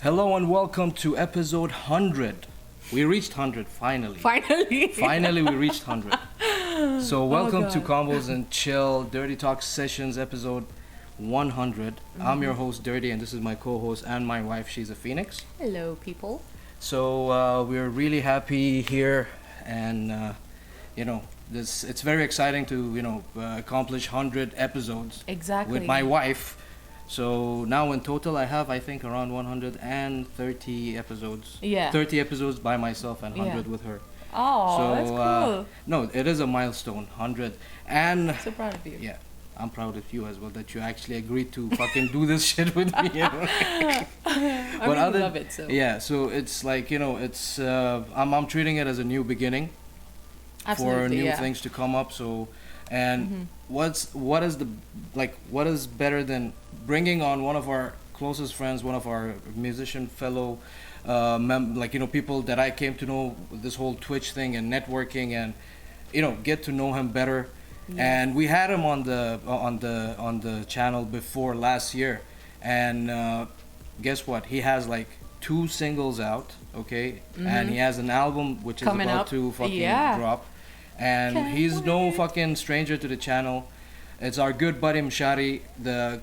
Hello and welcome to episode 100. We reached 100 finally. Finally. Finally, we reached 100. So, welcome to God. Combos and Chill Dirty Talk Sessions episode 100. I'm your host, Dirty, and this is my co host and my wife. She's a Phoenix. Hello, people. So, we're really happy here, and it's very exciting to accomplish 100 episodes Exactly. with my wife. So now in total I have, I think, around 130 episodes. Yeah. 30 episodes by myself and 100 Yeah. with her. Oh, So that's cool. no, it is a milestone, 100. And So proud of you. yeah, I'm proud of you as well that you actually agreed to fucking do this shit with me. You know? I really love it. So Yeah, so it's like, it's I'm treating it as a new beginning absolutely, for new yeah. things to come up. So, and what is better than bringing on one of our closest friends, one of our musician fellow, people that I came to know this whole Twitch thing and networking, and get to know him better. Yes. And we had him on the channel before last year, and guess what? He has like 2 singles out, okay, and he has an album which is Coming about up. to fucking Yeah. drop. And Can't he's no wait. fucking stranger to the channel. It's our good buddy Meshari, the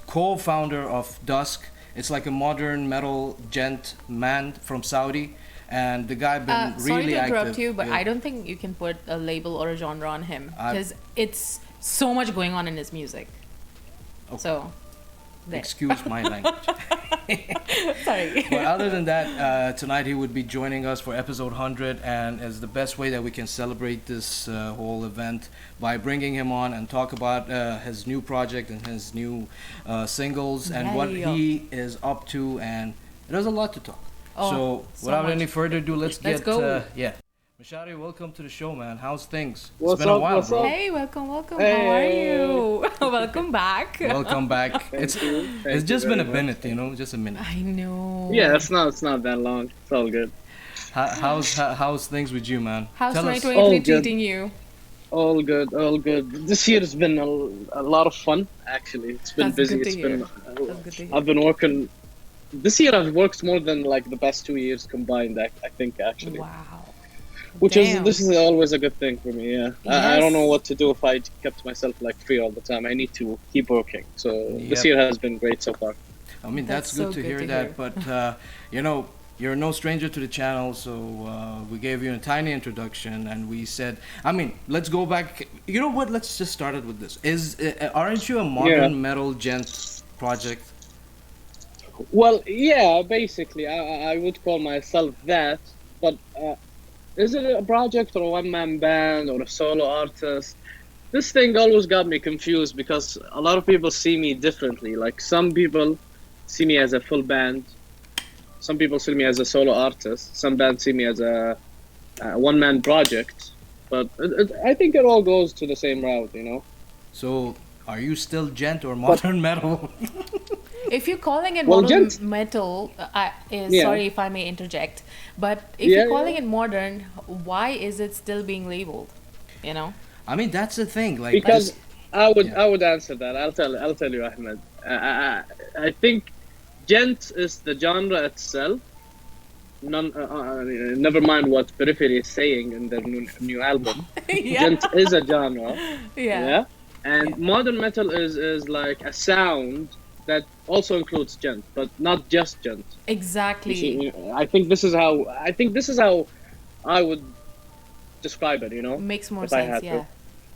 co-founder of Dusk. It's like a modern metal gent man from Saudi, and the guy been Sorry really to interrupt active. you, but Yeah. I don't think you can put a label or a genre on him I- because it's so much going on in his music. Okay. So, there. Excuse my language. Sorry. But other than that, tonight he would be joining us for episode 100, and as the best way that we can celebrate this whole event by bringing him on and talk about his new project and his new singles and what Yeah. he is up to, and there's a lot to talk. Oh, So so without much. any further ado, let's Let's get go. Meshari, welcome to the show, man. How's things? What's it's been a up, while, what's bro. up? Hey, welcome. How are you? Welcome back. Welcome back. It's just been a minute, just a minute. I know. Yeah, it's not that long. It's all good. How's things with you, man? How's Tell us. 2023 Oh, good. treating you? All good. This year has been a lot of fun. Actually, it's been That's busy. good to It's hear. been. That's good to hear. I've been working. This year I've worked more than like the past 2 years combined. I think actually, Wow. which Damn. this is always a good thing for me. Yeah, I don't Yes. know what to do if I kept myself like free all the time. I need to keep working. So this Yep. year has been great so far. I mean, that's That's good so to good hear to that. hear. But, you're no stranger to the channel, so we gave you a tiny introduction and we said, I mean, let's go back. You know what? Let's just start it with this. Aren't you a modern Yeah. metal gent project? Well, yeah, basically, I would call myself that, but is it a project or a one-man band or a solo artist? This thing always got me confused because a lot of people see me differently. Like, some people see me as a full band, some people see me as a solo artist, some bands see me as a one-man project, but I think it all goes to the same route. So, are you still gent or modern metal? If you're calling it Well, modern gents- metal, Yeah. sorry if I may interject, but if Yeah, you're calling yeah. it modern, why is it still being labeled? You know? I mean, that's the thing. Like, Because this- I would answer that. I'll tell you, Ahmed. I think gent is the genre itself. Never mind what Periphery is saying in their new album. Yeah. Gent is a genre. Yeah. And modern metal is like a sound that also includes gent, but not just gent. Exactly. You see, I think this is how I would describe it. Makes more if I sense, had yeah. to.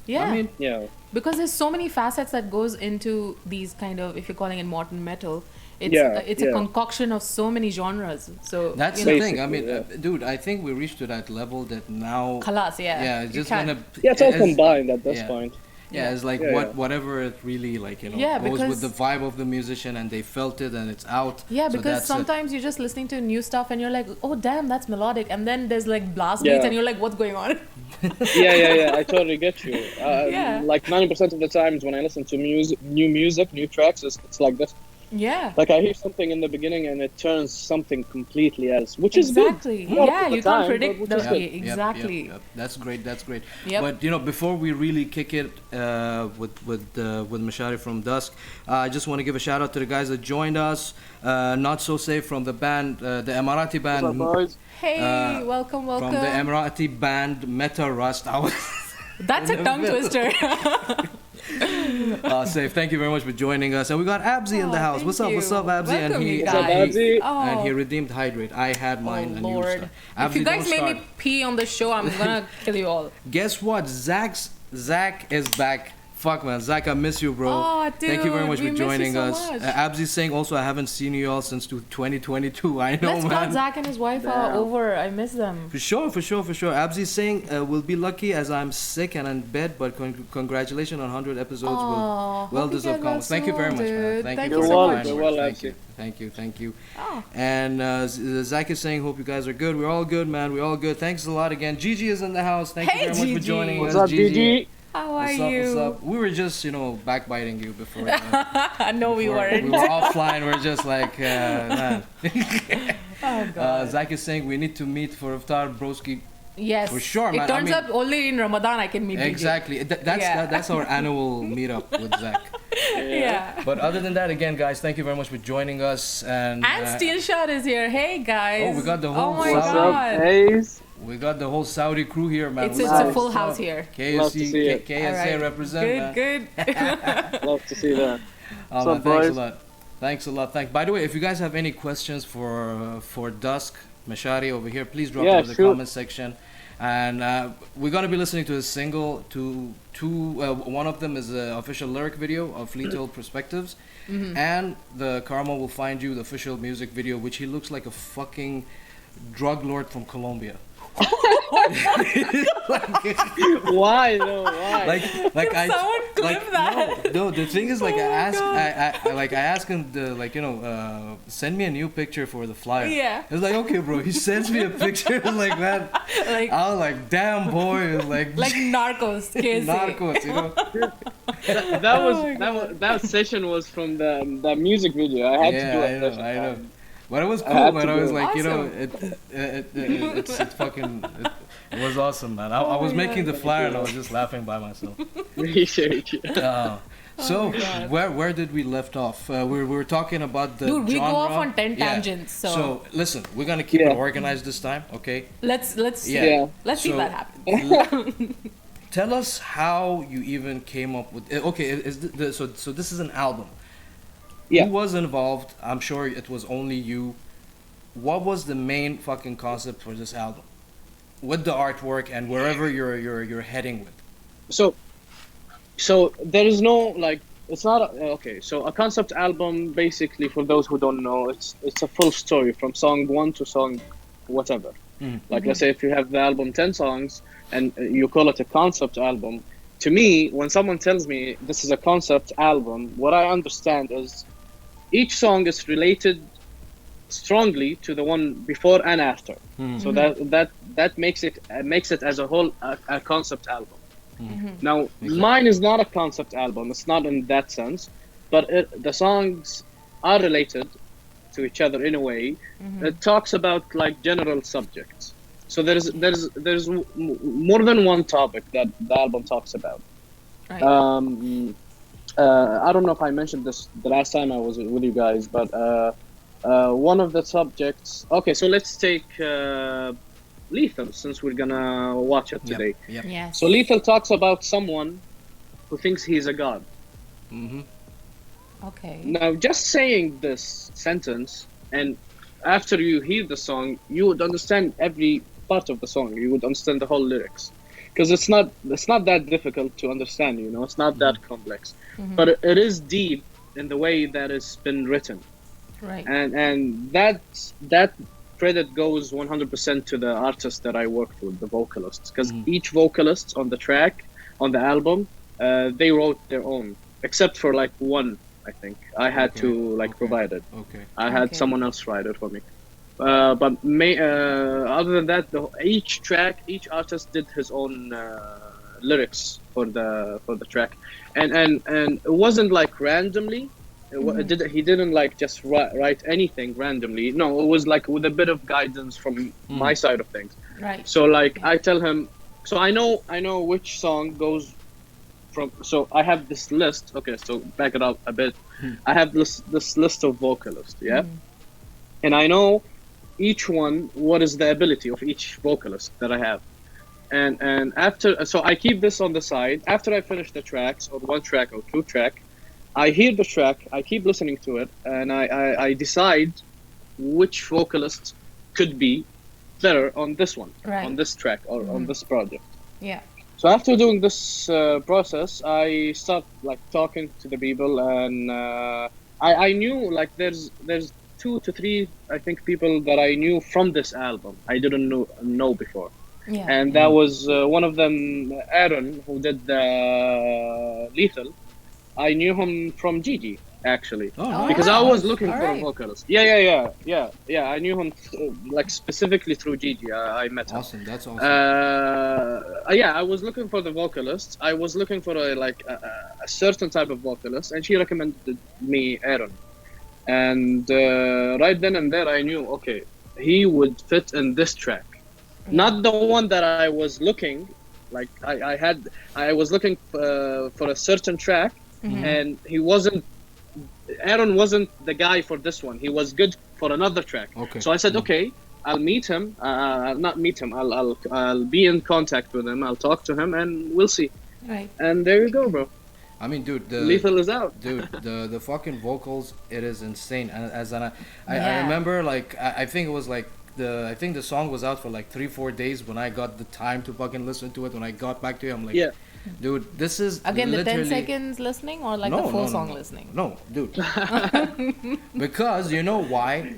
Yeah. I mean, Yeah. Because there's so many facets that goes into these kind of, if you're calling it modern metal, it's Yeah, it's yeah. a concoction of so many genres. So that's you the know, thing. I mean, Basically, dude, I think we reached to that level that now. Khalas, yeah. Yeah, it's You just can't- gonna. Yeah, it's all it's- combined at this yeah. point. Yeah, it's like Yeah, yeah. whatever it really like Yeah, goes because- with the vibe of the musician and they felt it and it's out. Yeah, So because that's it. sometimes you're just listening to new stuff and you're like, oh damn, that's melodic, and then there's like blast beats Yeah. and you're like, what's going on? Yeah. I totally get you. Yeah. Like 90% of the times when I listen to new music, new tracks, it's like this. Yeah. Like I hear something in the beginning and it turns something completely else, which is Exactly. good. Not Yeah, all the you can't time, but predict which the is good. exactly. Yep. That's great. That's great. Yep. But before we really kick it with Meshari from Dusk, I just want to give a shout out to the guys that joined us. Not so safe from the band, the Emirati What's up, band. boys? Hey, welcome, welcome. From the Emirati band Meta Rust. I was That's a tongue twister. safe. Thank you very much for joining us. And we got Abzi in the house. thank What's up? you. What's up, Abzi? Welcome, you What's up, guys. Abzi? And he Oh, redeemed Hydrate. I had mine and you Lord. start. If you Abzi, guys don't made start. me pee on the show, I'm gonna kill you all. Guess what? Zach is back. Fuck man, Zach, I miss you, bro. Oh, Thank you very dude, much we for miss you joining so us. much. Abzi's saying also I haven't seen you all since 2022. I know, Let's man. call Zach and his wife Damn. over. I miss them. For sure. Abzi's saying we'll be lucky as I'm sick and in bed, but congratulations on 100 episodes. Aw, Well hope you deserved get well comments. Thank you very soon, much, man. dude. Thank Thank you you for so the much. kind You're words. welcome. Thank you. Oh. And Zach is saying, hope you guys are good. We're all good, man. We're all good. Thanks a lot again. Gigi is in the house. Thank Hey, you very much for Gigi. joining What's us, up, Gigi? How are What's up? you? What's up? We were just, backbiting you before. No, we We weren't. were offline. We're just like, man. Oh god. Zach is saying we need to meet for iftar, broski. Yes. for sure, man. It I turns mean- out only in Ramadan I can meet DJ. Exactly. Yeah. That's our annual meetup with Zach. Yeah. But other than that, again, guys, thank you very much for joining us. And Steel Shot is here. Hey guys. Oh, we got the whole Oh my What's god. up, Ace? we got the whole Saudi crew here, man. It's We a got- full house here. Love to see it. KSA Alright. represent, man. Good. Love to see that. Oh, What's man, up, thanks a boys? lot. Thanks a lot. By the way, if you guys have any questions for Dusk, Meshari over here, please drop Yeah, it in the sure. comment section. And we're gonna be listening to a single. One of them is the official lyric video of Fleetwood Perspectives, and the Karma will find you the official music video, which he looks like a fucking drug lord from Colombia. Why though? Why? like I someone clip like that? no the thing is like Oh I my asked God. I asked him to send me a new picture for the flyer. Yeah. It's like okay bro, he sends me a picture like man Like I was like damn boy like Narcos. KSA. narcos, that session was from the music video. I had to do yeah, it. I know. But it was I cool, had man. to I was do like, Awesome. it was awesome, man. I Oh was my making God. the flyer and I was just laughing by myself. Appreciate you. So my God. where did we left off? We were talking about the Dude, we go genre. off on 10 Yeah. tangents, so- listen, we're gonna keep Yeah. it organized this time, okay? Let's Yeah. Yeah. let's see if So- that happens. Tell us how you even came up with. Okay, so this is an album. Yeah. Who was involved? I'm sure it was only you. What was the main fucking concept for this album, with the artwork and wherever you're heading with? So there is no like it's not okay. So a concept album, basically, for those who don't know, it's a full story from song one to song whatever. Mhm. Like let's say if you have the album 10 songs and you call it a concept album. To me, when someone tells me this is a concept album, what I understand is each song is related strongly to the one before and after. So that makes it as a whole a concept album. Now, mine is not a concept album. It's not in that sense, but the songs are related to each other in a way. It talks about like general subjects. So there's more than one topic that the album talks about. Right. I don't know if I mentioned this the last time I was with you guys, but one of the subjects. Okay, so let's take Lethal, since we're gonna watch it today. Yep. Yes. So Lethal talks about someone who thinks he's a god. Mm-hmm. Okay. Now, just saying this sentence, and after you hear the song, you would understand every part of the song. You would understand the whole lyrics, because it's not that difficult to understand. It's not that complex, but it is deep in the way that it's been written, Right. and that credit goes 100% to the artist that I worked with, the vocalists, because each vocalist on the track, on the album, they wrote their own, except for like one. I think I had to provide it. Okay. I had Okay. someone else write it for me. But other than that, each artist did his own lyrics for the track, and it wasn't like randomly. He didn't like just write anything randomly. No, it was like with a bit of guidance from my side of things. Right. So like I tell him, so I know which song goes from. So I have this list. Okay, so back it up a bit. I have this list of vocalists. Yeah, and I know each one what is the ability of each vocalist that I have. And after, so I keep this on the side. After I finish the tracks, or one track or two track, I hear the track, I keep listening to it, and I decide which vocalist could be better on this one, Right. on this track, or on this project. Yeah. So after doing this process, I start like talking to the people, and I knew like there's 2 to 3 I think people that I knew from this album I didn't know before. Yeah. And that was one of them, Aaron, who did the Lethal. I knew him from Gigi, actually, Oh, because nice. I was looking for Alright. a vocalist. Yeah. I knew him like specifically through Gigi. I met him. Awesome. That's awesome. Yeah, I was looking for the vocalist. I was looking for a certain type of vocalist, and she recommended me Aaron. And right then and there, I knew, okay, he would fit in this track. Not the one that I was looking, like I was looking for a certain track, and Aaron wasn't the guy for this one. He was good for another track. Okay. So I said, okay, I'll meet him. Not meet him. I'll be in contact with him. I'll talk to him, and we'll see. Right. And there you go, bro. I mean, dude, Lethal is out. dude, the fucking vocals, it is insane. And I Yeah. remember, like, I think it was like I think the song was out for like 3-4 days when I got the time to fucking listen to it. When I got back to it, I'm like, Yeah. dude, this is Again, the 10 literally- seconds listening or like No, the full no, no, song no. listening? No, dude. Because you know why?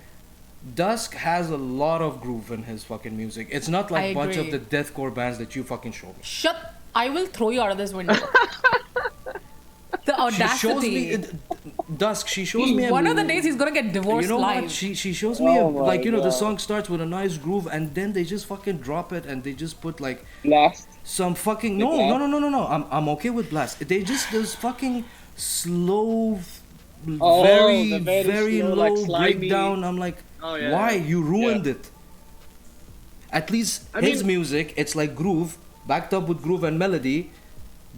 Dusk has a lot of groove in his fucking music. It's not like I a bunch of agree. the deathcore bands that you fucking show me. Shut! I will throw you out of this window. The She shows audacity. me Dusk. She shows me. One of the days he's gonna get divorced You know live. what? She shows me Oh my like the God. song starts with a nice groove and then they just fucking drop it and they just put like Blast. some fucking no. I'm okay with blast. They just those fucking slow, Oh, very the very slow, low like, slimy- breakdown. I'm like, Oh, yeah, why yeah. you ruined it? At least I his mean- music, it's like groove backed up with groove and melody.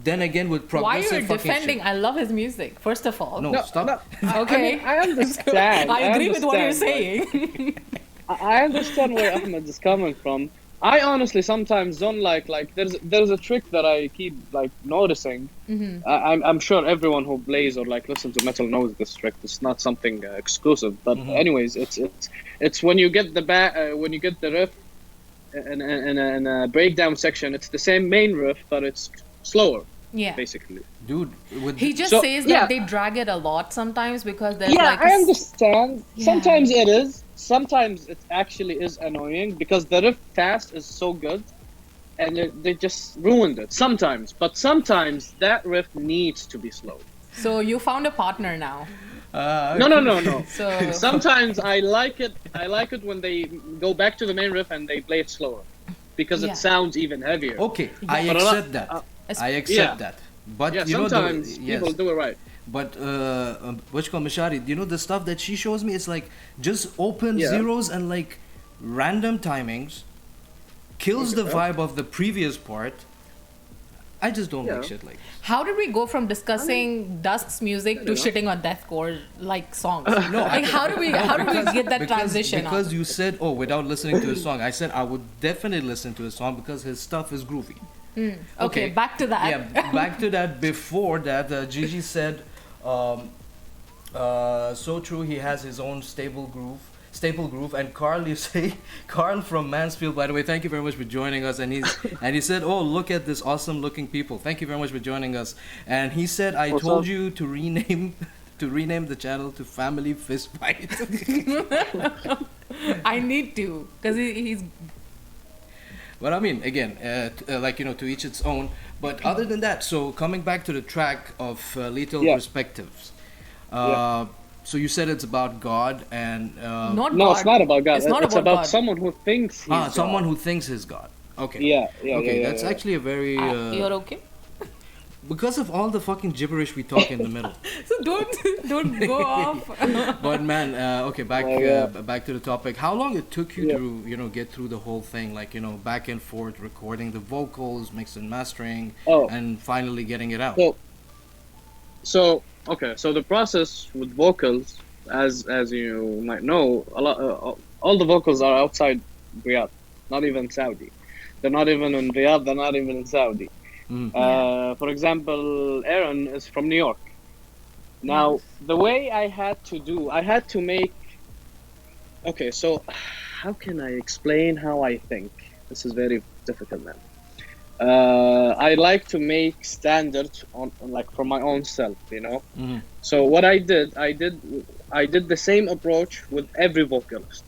Then again with Why progressive are you fucking defending? shit. I love his music. First of all. No, stop. Okay. I understand. I agree with what you're understand, saying. I understand where Ahmed is coming from. I honestly sometimes don't like there's a trick that I keep like noticing. I'm sure everyone who plays or like listens to metal knows this trick. It's not something exclusive, but anyways, it's when you get the when you get the riff in a breakdown section, it's the same main riff, but it's slower, Yeah. basically. Dude, with He just So, says yeah. that they drag it a lot sometimes because there's Yeah, like I understand. Yeah. Sometimes it is. Sometimes it actually is annoying because the riff fast is so good, and they just ruined it. Sometimes, but sometimes that riff needs to be slow. So you found a partner now. No. So Sometimes I like it. I like it when they go back to the main riff and they play it slower, because Yeah. it sounds even heavier. okay, I But a lot- accept that. es- I accept yeah. that. But Yeah, you know sometimes yes. people do it right. But what's called Meshari, you know the stuff that she shows me, it's like just open Yeah. zeros and like random timings, kills the Okay. vibe of the previous part. I just don't like Yeah. shit like how did we go from discussing Dusk's music to shitting on deathcore like songs? No, like how do we get that transition? because you said, oh, without listening to his song. I said I would definitely listen to his song because his stuff is groovy. Okay, back to that. Yeah, back to that. Before that, Gigi said, so true. He has his own stable groove. And Carl, you say, Carl from Mansfield. By the way, thank you very much for joining us. And he said, oh, look at this awesome looking people. Thank you very much for joining us. And he said, I What's told up? you to rename the channel to Family Fist Fight. I need to because he's But I mean, again, like, to each its own. But other than that, so coming back to the track of Lethal Yeah. Perspectives. Yeah. So you said it's about God and not No, God. it's not about God. It's not It's about about God. someone who thinks he's someone God. who thinks is God. Okay. Yeah. Okay, yeah, that's yeah. actually a very You're okay? because of all the fucking gibberish we talk in the middle. So don't go off. But man, okay, back to the topic. How long it took you Yeah. to get through the whole thing, like back and forth, recording the vocals, mix and mastering, Oh, and finally getting it out. so so okay. So the process with vocals, as you might know, all the vocals are outside Riyadh, not even Saudi. They're not even in Riyadh. They're not even in Saudi. Mm. For example, Aaron is from New York. Now, Yes. the way I had to make. Okay, so how can I explain how I think? This is very difficult, man. I like to make standards on like for my own self, you know. Mhm. So what I did the same approach with every vocalist,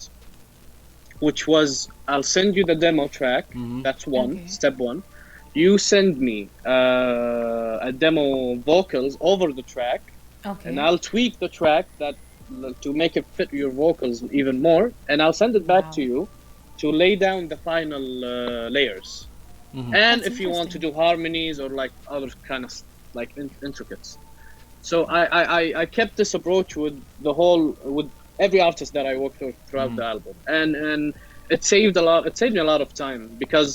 which was I'll send you the demo track. Mhm. That's one, Okay. step one. You send me a demo vocals over the track, Okay. and I'll tweak the track to make it fit your vocals even more, and I'll send it back Wow. to you to lay down the final layers. Mhm. And That's if you want to interesting. do harmonies or like other kind of like intricates. So I kept this approach with every artist that I worked with throughout the album, and it saved a lot. It saved me a lot of time because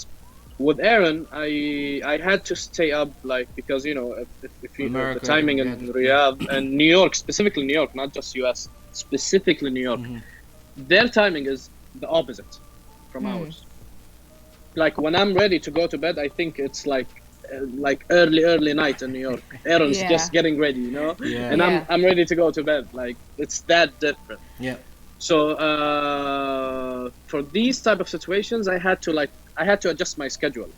with Aaron, I had to stay up like because if you America, the timing in yeah. Riyadh and New York, specifically New York, not just US, specifically New York, Mhm. their timing is the opposite from ours. Like when I'm ready to go to bed, I think it's like early night in New York. Aaron's Yeah. just getting ready, Yeah. and Yeah. I'm ready to go to bed. Like it's that different. Yeah. So for these type of situations, I had to adjust my schedule.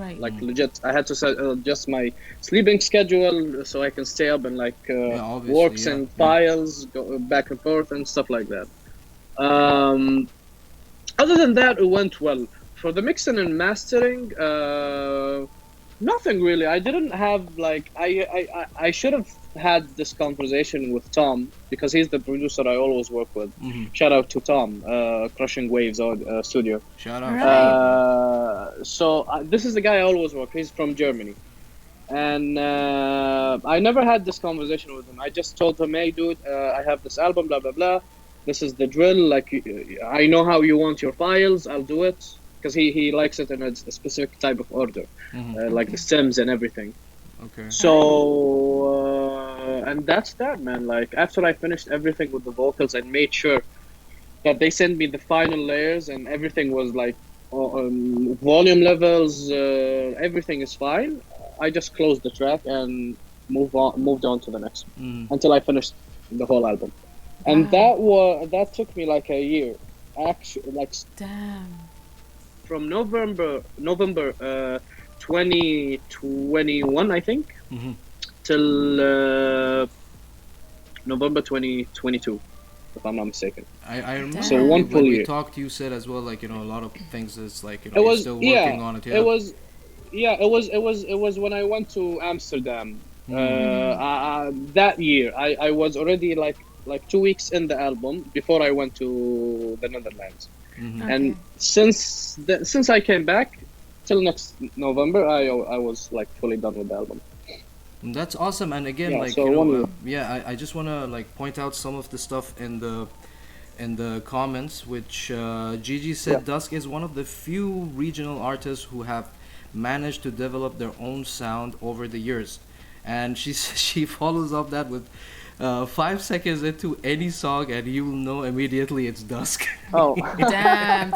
Right. Like legit, I had to adjust my sleeping schedule so I can stay up and like obviously, works yeah, and yeah. files, go back and forth and stuff like that. Other than that, it went well. For the mixing and mastering, nothing really. I didn't have like I should have had this conversation with Tom because he's the producer I always work with. Mhm. Shout out to Tom, Crushing Waves Studio. Shout out. Right. This is the guy I always work. He's from Germany, and I never had this conversation with him. I just told him, "Hey, dude, I have this album, blah blah blah. This is the drill. Like, I know how you want your files. I'll do it." Because he likes it in a specific type of order, Mhm. like the stems and everything. Okay. So, and that's that, man. Like, after I finished everything with the vocals and made sure that they sent me the final layers and everything was like volume levels, everything is fine. I just closed the track and moved on to the next one Mhm. until I finished the whole album. And that took me like a year, actually, like Damn. from November 2021, I think, Mhm. till November 2022, if I'm not mistaken. I remember So one when full we year. talked, you said as well, like a lot of things is like It you're was still working on it. Yeah. It was when I went to Amsterdam. That year, I was already like 2 weeks in the album before I went to the Netherlands. Mhm. Okay. And since I came back till next November, I was like fully done with the album. That's awesome. And again, Yeah, like so one year. I just want to like point out some of the stuff in the comments, which Gigi said Yeah. Dusk is one of the few regional artists who have managed to develop their own sound over the years, and she follows up that with 5 seconds into any song and you'll know immediately it's Dusk. Oh, Damn.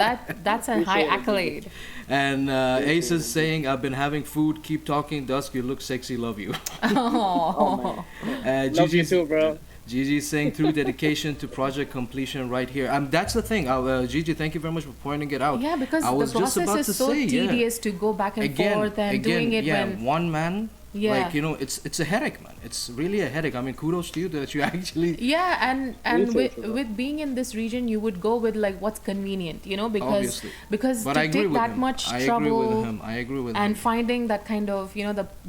That's a high Appreciate it. accolade. And Ace is saying, I've been having food, keep talking, Dusk, you look sexy, love you. Oh. love you Gigi's- too, bro. Gigi's saying through dedication to project completion right here. That's the thing. Gigi, thank you very much for pointing it out. Yeah, because I was the just about process to is so say, yeah. tedious to go back and forth and doing it yeah, when one man. Yeah. Like it's a headache, man. It's really a headache. I mean, kudos to you that you actually. yeah, and too, with Trevor. with being in this region, you would go with like what's convenient, because Obviously. because But to I agree take with that him. much I agree trouble with him. I agree with and him. finding that kind of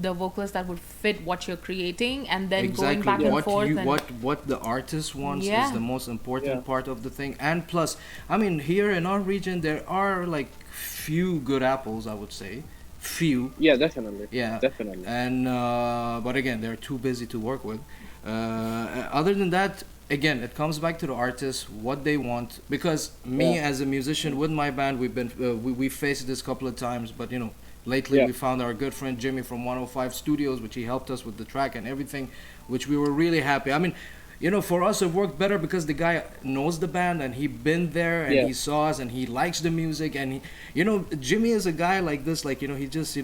the vocals that would fit what you're creating and then going Exactly. back and What forth you and what the artist wants is Yeah. the most important Yeah. part of the thing. And plus, I mean, here in our region, there are like few good apples, I would say. few. Yeah, definitely. Yeah, Definitely. and but again, they're too busy to work with. Other than that, again, it comes back to the artists what they want. Because me Yeah. as a musician with my band, we faced this a couple of times, but lately Yeah. we found our good friend Jimmy from 105 Studios, which he helped us with the track and everything, which we were really happy. I mean, for us it worked better because the guy knows the band and he been there and Yeah. he saw us and he likes the music and Jimmy is a guy like this, like he just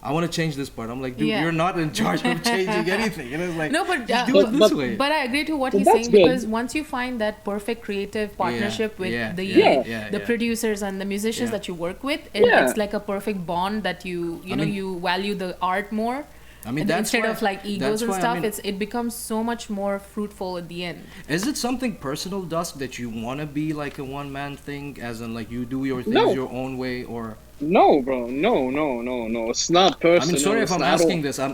I want to change this part. I'm like, dude, Yeah. you're not in charge of changing anything. It's like, No, but just do it this way. but I agree to what But he's that's saying good. because once you find that perfect creative partnership with yeah, the yeah, the producers and the musicians Yeah. that you work with, Yeah. it's like a perfect bond that you I mean- you value the art more. I mean, And that's instead why- of like egos that's and why, I stuff, mean- it becomes so much more fruitful at the end. Is it something personal, Dusk, that you want to be like a one-man thing, as in like you do your things No. your own way, or? No, bro. No. It's not personal. I mean, sorry if It's I'm not asking all- this. I'm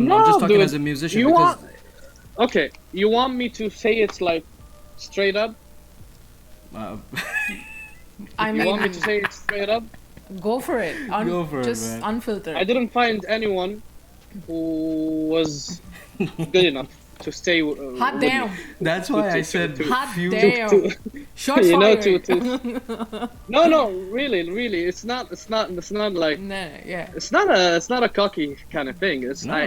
No, just talking dude. as a musician You because Okay, you want me to say it's like straight up? uh, I You want me mean, to say it straight up? go for it. Go for it, just man. unfiltered. I didn't find anyone who was good enough to stay. Hot with me. damn. that's why I said Hot few. damn. To- Shots you know, fired. no, really, it's not like No, yeah. it's not a cocky kind of thing. It's No.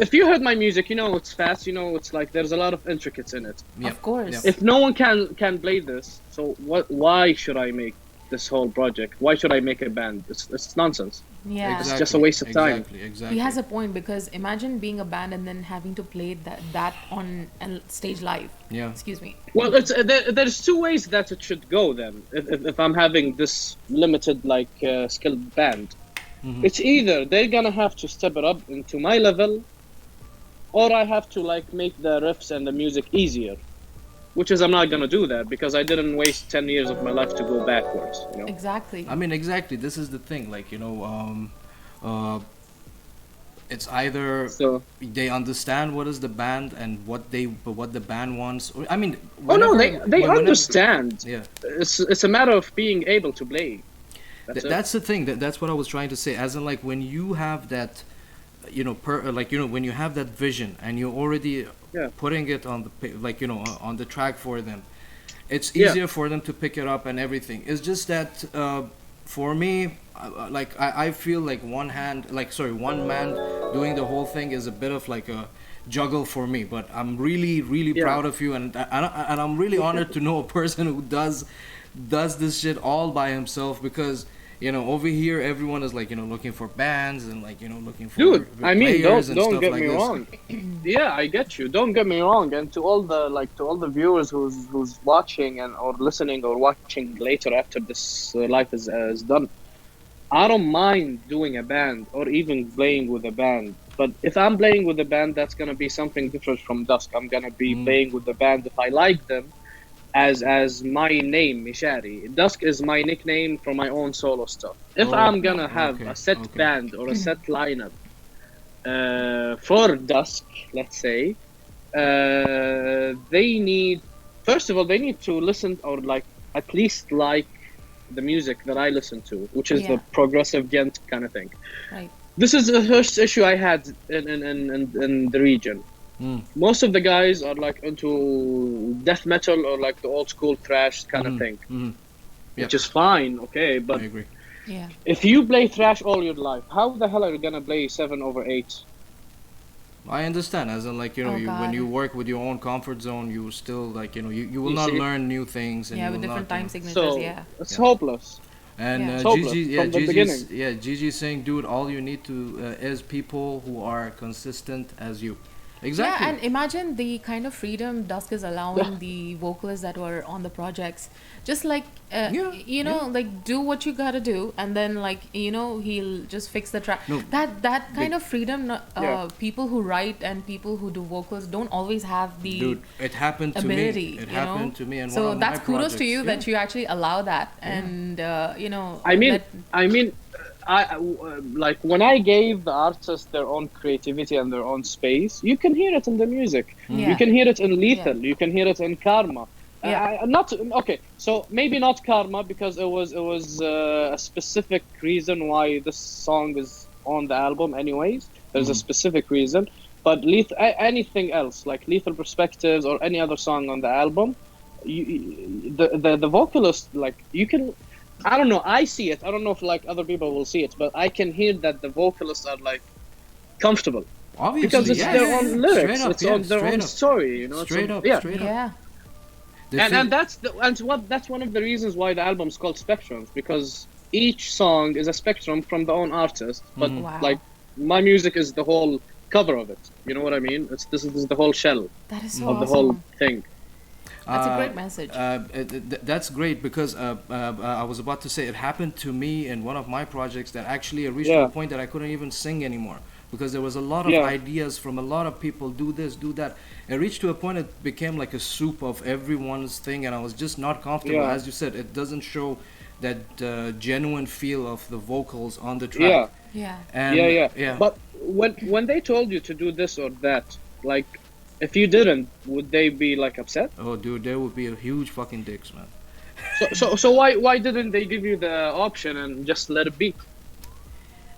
if you heard my music, you know it's fast. You know it's like there's a lot of intricacies in it. Yep, Of course. yep. If no one can play this, so what? Why should I make this whole project? Why should I make a band? It's nonsense. Yeah. It's just a waste of time. Exactly. He has a point because imagine being a band and then having to play that on a stage live. Yeah. Excuse me. Well, there's two ways that it should go then. If I'm having this limited like skilled band, Mhm. it's either they're gonna have to step it up into my level, or I have to like make the riffs and the music easier. Which is I'm not gonna do that because I didn't waste 10 years of my life to go backwards. You know. Exactly. I mean, exactly. This is the thing. Like, it's either So. they understand what is the band and what the band wants. Or, I mean, Oh no, whenever- they whenever- understand. Yeah. It's a matter of being able to play. That's it. That's the thing. That's what I was trying to say. As in, like, when you have that, when you have that vision and you're already Yeah. putting it on the on the track for them, it's Yeah. easier for them to pick it up and everything. It's just that for me, I feel like one man doing the whole thing is a bit of like a juggle for me. But I'm really Yeah. proud of you, and I'm really honored to know a person who does this shit all by himself because. Over here, everyone is like, looking for bands and like, looking for Dude, I mean, players and don't stuff get like me this. wrong. Yeah, I get you. Don't get me wrong. And to all the viewers who's watching and or listening or watching later after this life is done, I don't mind doing a band or even playing with a band. But if I'm playing with a band, that's gonna be something different from Dusk. I'm gonna be playing with the band if I like them. As my name, Meshari. Dusk is my nickname for my own solo stuff. If I'm gonna have okay, a set okay. band or a set lineup for Dusk, let's say, first of all, they need to listen or like at least like the music that I listen to, which is the Yeah. progressive Djent kind of thing. Right. This is the first issue I had in the region. Most of the guys are like into death metal or like the old school thrash kind of thing, Mhm. which is fine, okay. But I agree. Yeah. if you play thrash all your life, how the hell are you gonna play 7/8? I understand, as in like Oh, when God. you work with your own comfort zone, you still like you will You not see? learn new things. And Yeah, you with will different not, time you know. signatures. So Yeah. it's Yeah. hopeless. And Yeah. It's hopeless from the beginning. Gigi's saying, dude, all you need to is people who are consistent as you. Exactly. Yeah, and imagine the kind of freedom Dusk is allowing the vocalists that were on the projects. Just like, like do what you gotta do, and then like he'll just fix the track. No, that kind of freedom, Yeah. people who write and people who do vocals don't always have the Dude, it happened to ability. me. It happened to me, and so one of that's my kudos to projects. you Yeah. that you actually allow that, and I mean, like when I gave the artists their own creativity and their own space, you can hear it in the music. Yeah. You can hear it in Lethal. You can hear it in Karma. Yeah. Not okay. So maybe not Karma because it was a specific reason why this song is on the album. Anyways, there's a specific reason. But anything else like Lethal Perspectives or any other song on the album, the vocalist, like you can, I don't know. I see it. I don't know if like other people will see it, but I can hear that the vocalists are like comfortable Obviously, because it's yes. their own lyrics. Straight up, It's yeah, on their straight own up. story. You know. Straight up, Yeah. straight up. Yeah. The And thing- that's one of the reasons why the album is called Spectrums, because each song is a spectrum from the own artist. But Wow. like my music is the whole cover of it. You know what I mean? This is the whole shell That is so of the awesome. whole thing. That's a great message. That's great because I was about to say it happened to me in one of my projects that actually I reached to Yeah. a point that I couldn't even sing anymore because there was a lot of Yeah. ideas from a lot of people, do this, do that. It reached to a point it became like a soup of everyone's thing, and I was just not comfortable. Yeah. As you said, it doesn't show that genuine feel of the vocals on the track. Yeah. Yeah. And, Yeah. But when they told you to do this or that, like if you didn't, would they be like upset? oh, dude, there would be a huge fucking dicks, man. So why didn't they give you the option and just let it be?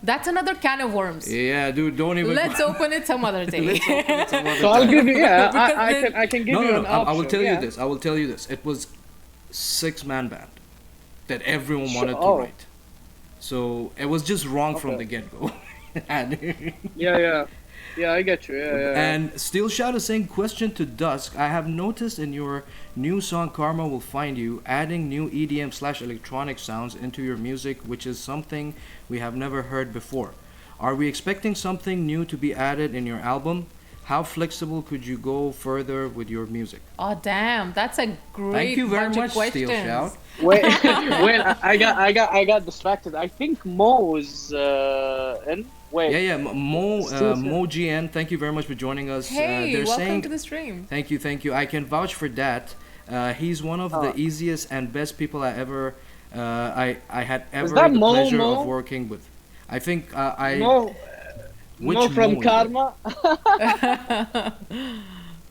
That's another can of worms. Yeah, dude, don't even. Let's open it some other day. Let's open it some other So I'll time. give you. Yeah, Because I can give No, you no, an no. option. I will tell yeah. you this. I will tell you this. It was 6-man band that everyone Sure, wanted to oh. write. So it was just wrong from Okay. the get go. and, Yeah, I get you. Yeah. and Steel Shout is saying, question to Dusk. I have noticed in your new song Karma Will Find You, adding new EDM/electronic sounds into your music, which is something we have never heard before. Are we expecting something new to be added in your album? How flexible could you go further with your music? Oh damn, that's a great Thank you very bunch much, of questions. Steel Shout. Wait, I got distracted. I think Mo was in. Wait. Yeah, Mo, Still Shout. Mo GN, thank you very much for joining us. Hey, they're welcome saying, to the stream. thank you. I can vouch for that. He's one of the easiest and best people I ever, I had ever that the Mo, pleasure Mo? of working with. I think I. Mo, which Mo from Mo is it? Karma.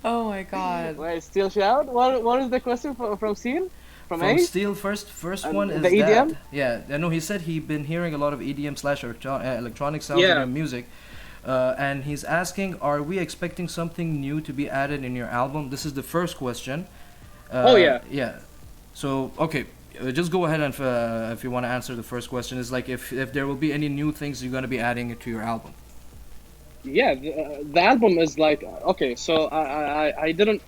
Oh my god. Wait, Steel Shout. What is the question from Seal? From From A? Steel, first And one is the EDM? that. Yeah, no, he said he'd been hearing a lot of EDM/electronic sounds in Yeah. your music. And he's asking, are we expecting something new to be added in your album? This is the first question. Oh, yeah. Yeah. So, okay, just go ahead and if you want to answer the first question. Is like if there will be any new things you're going to be adding to your album. Yeah, the album is like okay. So I didn't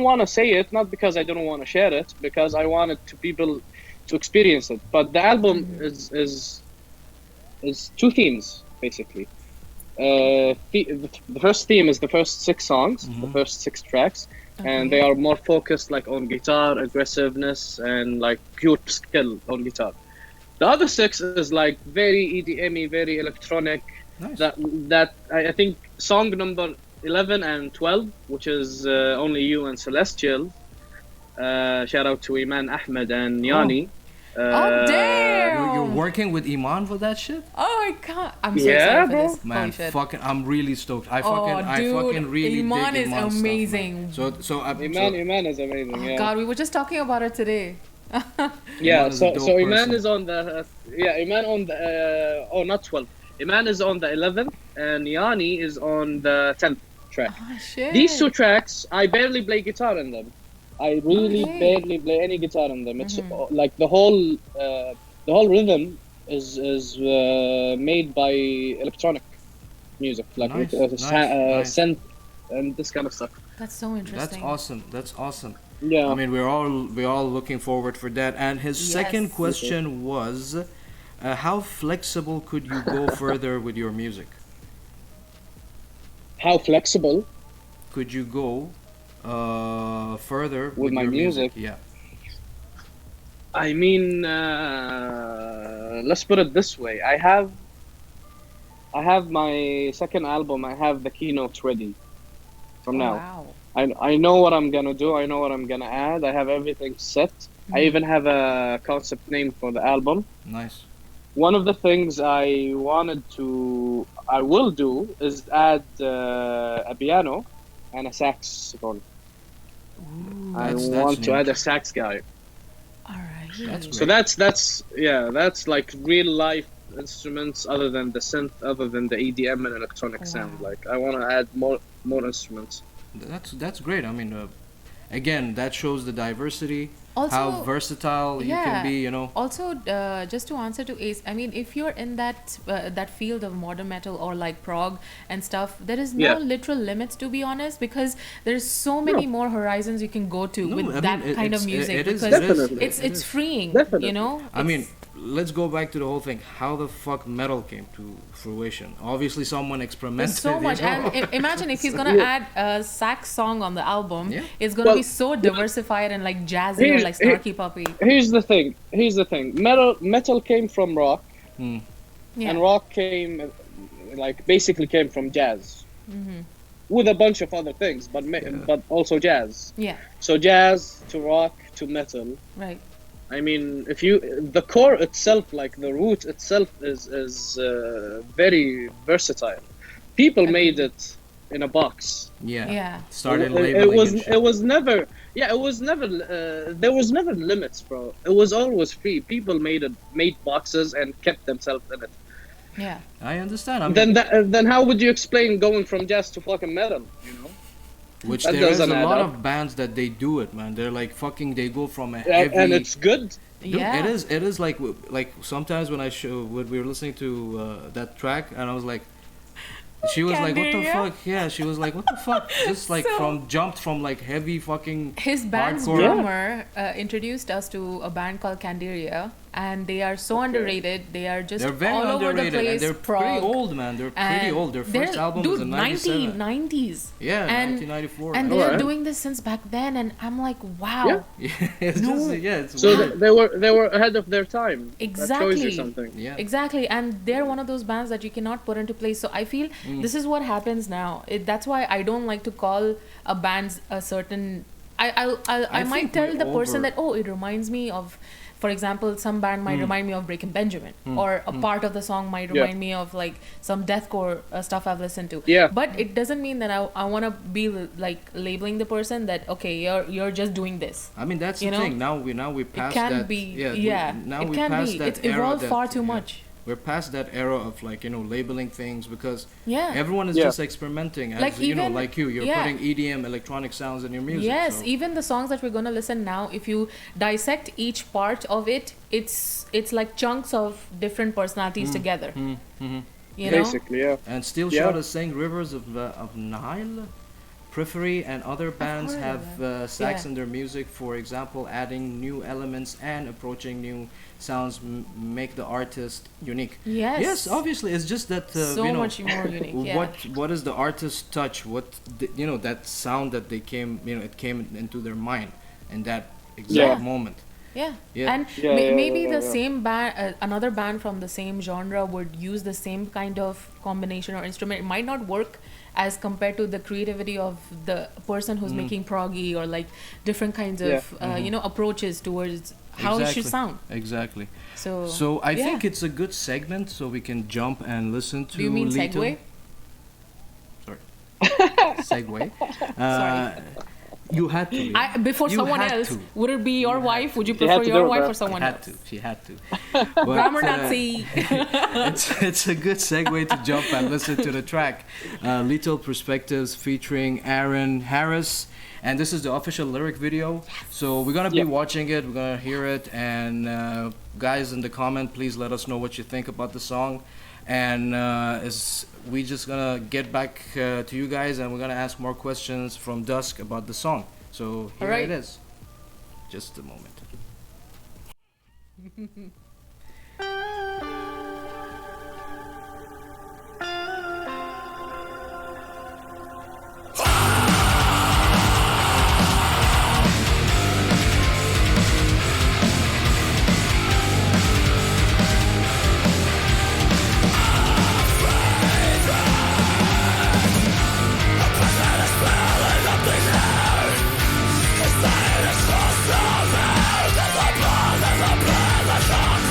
want to say it, not because I didn't want to share it, because I wanted to people to experience it. But the album is two themes basically. The first theme is the first 6 songs, the first 6 tracks, and they are more focused like on guitar aggressiveness and like pure skill on guitar. The other 6 is like very EDM-y, very electronic. Nice. That I think song number 11 and 12, which is Only You and Celestial. Shout out to Iman Ahmed and Yanni. Oh damn! You're working with Iman for that shit? Oh my god, I'm so Yeah, excited bro. for this. Man, Holy shit. fucking, I'm really stoked. I Oh, dude, fucking really Iman dig is Iman's amazing. Stuff, man. So Iman is amazing. Oh yeah. god, we were just talking about it today. Yeah. Iman is a So dope Iman person. is on the Iman on the oh not 12. Iman is on the 11th and Yanni is on the 10th track. Oh shit. These 2 tracks, I barely play guitar in them. I really Okay. barely play any guitar in them. It's like the whole rhythm is made by electronic music, like Nice, nice. synth and this kind of stuff. That's so interesting. That's awesome. Yeah. I mean, we're all looking forward for that. And his second Yes. question was, how flexible could you go further with your music? How flexible? Could you go further with my your music? Yeah. I mean, let's put it this way. I have my second album. I have the keynotes ready from now. Wow. I know what I'm gonna do. I know what I'm gonna add. I have everything set. I even have a concept name for the album. Nice. One of the things I will do is add a piano and a saxophone. I That's want to neat. add a sax guy. All right. That's So great. that's like real life instruments other than the synth, other than the EDM and electronic sound. Wow. Like I want to add more instruments. That's great. I mean, again, that shows the diversity, how Also, versatile you can yeah. be. You know. Also, just to answer to Ace, I mean, if you're in that field of modern metal or like prog and stuff, there is no Yeah. literal limits, to be honest, because there's so many No. more horizons you can go to No, with I mean, that kind of music. it is, because it is, Definitely. it's it it's is. freeing, Definitely. you know. I mean, It's- let's go back to the whole thing. How the fuck metal came to fruition? Obviously, someone experimented. there's so you much, know? and imagine if he's gonna Yeah. add a sax song on the album, Yeah. it's gonna Well, be so diversified and like jazzy or here's- like here- snarky puppy. Here's the thing. Metal came from rock, Hmm. Yeah. and rock came like basically came from jazz, Mm-hmm. with a bunch of other things, but also jazz. Yeah. So jazz to rock to metal. Right. I mean, if you the core itself, like the root itself, is very versatile. People made it in a box. Yeah. Yeah. Started It labeling was and shit. it was never there was never limits, bro. It was always free. People made boxes and kept themselves in it. Yeah. I understand. I mean, Then how would you explain going from jazz to fucking metal? You know, which that there is a doesn't add lot up. of bands that they do it, man. They're like fucking. They go from a and, heavy. and it's good. Dude, Yeah. it is like sometimes when we were listening to that track, and I was like, she was like, what the Candiria? fuck? Yeah, she was like, what the fuck? Just like So- jumped from like heavy fucking His band's hardcore. drummer introduced us to a band called Candiria, and they are so underrated. They are just They're very all over the underrated, place. and they're pretty prog. old, man. They're pretty And old. Their they're- first album dude, was in '97. 90s. Yeah, and 1994. and man. they're Alright. doing this since back then, and I'm like, wow. Yeah. Yeah, it's No. just it's So weird. they were ahead of their time. That shows Exactly. you something. Yeah. Exactly, and they're one of those bands that you cannot put into place. So I feel this is what happens now. That's why I don't like to call a band a certain. I might think tell we the person over- that, oh, it reminds me of, for example, some band might remind me of Breaking Benjamin, or a part of the song might Yeah. remind me of like some deathcore stuff I've listened to. Yeah. But it doesn't mean that I want to be like labeling the person that, okay, you're just doing this. I mean, that's You the know? thing. Now we It passed can that. be, Yeah. Now it we can passed be. that It's era evolved that- far too yeah. much. We're past that era of like labeling things because Yeah. everyone is Yeah. just experimenting. As, Like even- like you're yeah. putting EDM electronic sounds in your music. Yes, so- even the songs that we're gonna listen now, if you dissect each part of it, it's like chunks of different personalities together. Mhm. You know? Basically, yeah. And Steel Yeah. Shot is saying Rivers of Nile, Periphery, and other bands heard of have that. sax Yeah. in their music. For example, adding new elements and approaching new sounds make the artist unique. Yes. Yes, obviously, it's just that So much more unique. Yeah. what is the artist's touch? That sound that they came it came into their mind in that exact Yeah. moment. Yeah. Yeah. And Yeah, yeah, maybe yeah, the yeah. same band, another band from the same genre would use the same kind of combination or instrument. It might not work as compared to the creativity of the person who's making proggy or like different kinds of approaches towards how it should sound. Exactly. So I yeah. think it's a good segment, so we can jump and listen to. Do you mean Lito. segue? Sorry. Segue. Sorry. You had to. Before You someone had else, to. would it be your wife? Would you She had prefer to your do it, wife bro. or someone had else? to. She had to. But, Grammar Nazi. it's a good segue to jump and listen to the track. Little Perspectives featuring Aaron Harris. And this is the official lyric video. So we're going to be Yeah. watching it. We're going to hear it. And guys, in the comment, please let us know what you think about the song. And we just going to get back to you guys. And we're going to ask more questions from Dusk about the song. So here Alright. it is. Just a moment. There's a blood, there's a prison.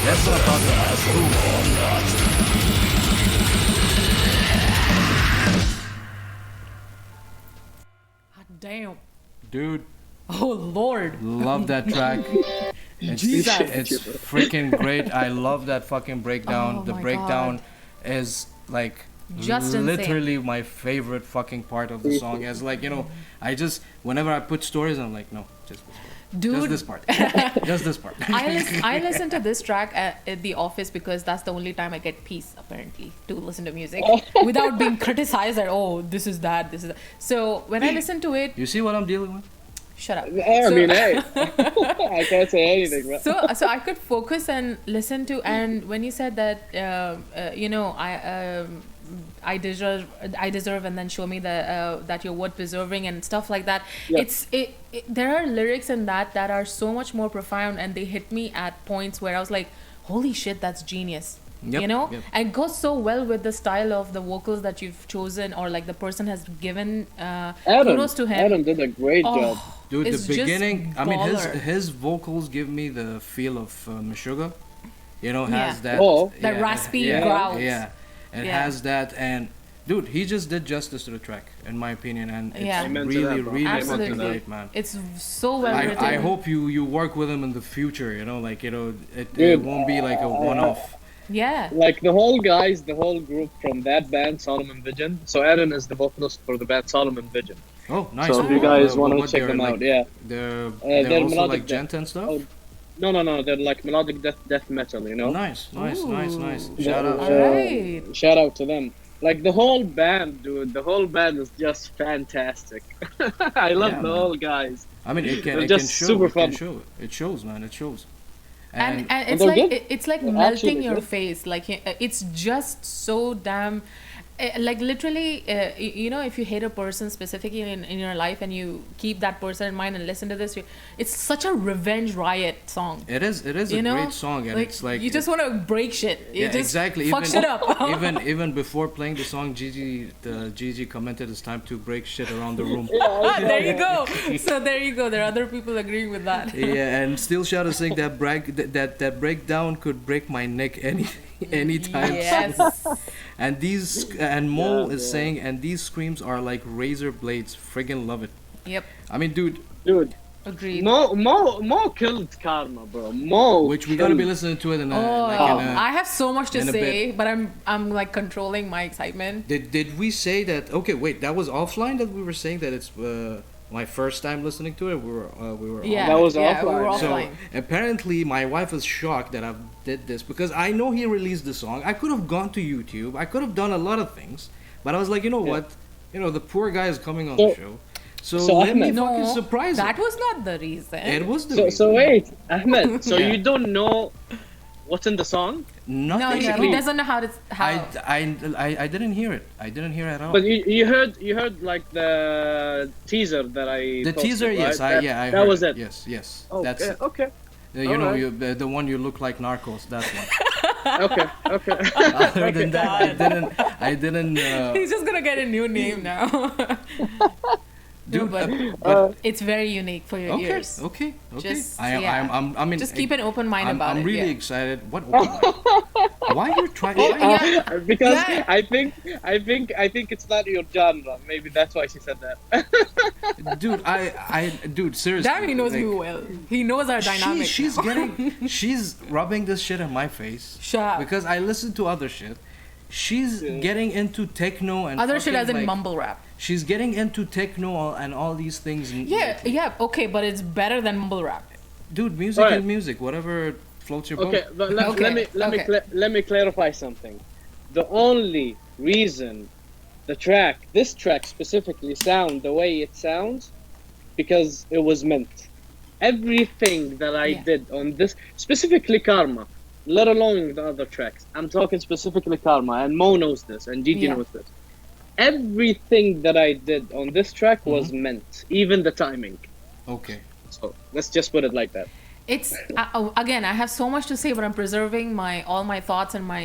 That's what I'm talking about. God damn. Dude, Oh Lord. love that track. Jesus. It's freaking great. I love that fucking breakdown. Oh The my breakdown God. is like Just insane. literally my favorite fucking part of the song. As like, you know, I just whenever I put stories, I'm like, no, just this part. Dude. Just this part. Just this part. I listen to this track at the office because that's the only time I get peace, apparently, to listen to music without being criticized that, oh, this is that. So when I listen to it, You see what I'm dealing with? shut up. I mean, hey, I can't say anything, bro. So I could focus and listen to, and when you said that, you know, I deserve, and then show me that you're worth preserving and stuff like that. Yeah. There are lyrics in that are so much more profound, and they hit me at points where I was like, holy shit, that's genius. Yep, You know, yep. and it goes so well with the style of the vocals that you've chosen, or like the person has given. Kudos to him. Adam did a great job. Dude, It's the just beginning, I mean, baller. his vocals give me the feel of Meshuggah. You know, has Yeah. that... Oh. That raspy yeah, growls. Yeah, it Yeah. has that, and dude, he just did justice to the track, in my opinion, and it's Yeah. Amen to really, that, bro. really Absolutely. fucking great, man. It's so well written. I hope you work with him in the future, you know, like, you know, it Dude, won't be like a one-off. Yeah. Like the whole group from that band, Solomon Vision. So Aaron is the vocalist for the band Solomon Vision. Oh, nice. So if you What- guys what- want to what check they're them like, out, yeah. They're they're also melodic like Djent and stuff? Oh, No, they're like melodic death metal, you know. Nice. Ooh. Shout out. Alright. Shout out to them. Like the whole band, dude. The whole band is just fantastic. I love Yeah, the man. whole guys. I mean, They're it just can show. super It can fun. show. It shows, man. It shows. And it's they're like good. it's like They're melting actually your good. face. Like it's just so damn. Like literally, you know, if you hate a person specifically in your life and you keep that person in mind and listen to this, it's such a revenge riot song. It is You a know, great song, and it's like you just want to break shit. You yeah, just exactly. fuck shit up. even before playing the song, Gigi commented, "It's time to break shit around the room." There you go. So there you go. There are other people agreeing with that. Yeah, and Still Shadow saying that breakdown could break my neck anytime. Yes. And Mole is yeah. saying, and these screams are like razor blades. Friggin' love it. Yep. I mean, dude, Dude, Agreed. Mo killed Karma, bro. Mo. Which we're gonna be listening to it in a, Oh, like I have so much to in a say, bit. but I'm like controlling my excitement. Did we say that? Okay, wait, that was offline that we were saying that it's my first time listening to it. We were Yeah, That was yeah, we were offline. So offline. apparently my wife was shocked that I did this because I know he released the song. I could have gone to YouTube. I could have done a lot of things, but I was like, you know Yeah. what? You know, the poor guy is coming on So- the show. So, so let me Ahmed- fucking No, surprise that him. was not the reason. It was the So reason. wait, Ahmed. So Yeah. you don't know what's in the song, No, Nothing. he Basically- doesn't know how to. How. I didn't hear it. I didn't hear it at all. but you heard like the teaser that I. The posted, teaser, yes, right? I that heard was it. Yes. Okay, That's it. okay, You know, alright. the one you look like Narcos. That's one. okay, okay. Other than that, I didn't. He's just gonna get a new name now. Dude, but it's very unique for your okay, ears. okay. Just, I mean, Just keep an open mind I'm, about I'm it. really yeah. excited. What? Why you're trying? Yeah. Because Yeah. I think it's not your genre. Maybe that's why she said that. Dude, seriously. Darry knows like, me well. He knows our dynamic. She's she's rubbing this shit in my face Shut up. because I listen to other shit. She's getting into techno and Other shit fucking, as in like, mumble rap. She's getting into techno and all these things. Yeah, yeah, okay, but it's better than mumble rap. Dude, music Alright. is music. Whatever floats your boat. Okay, but Okay, let me clarify something. The only reason this track specifically sound the way it sounds, because it was meant. Everything that I Yeah. did on this, specifically Karma, let alone the other tracks. I'm talking specifically Karma, and Mo knows this, and Gigi Yeah. knows this. Everything that I did on this track was meant, even the timing. Okay. So let's just put it like that. It's again, I have so much to say, but I'm preserving all my thoughts and my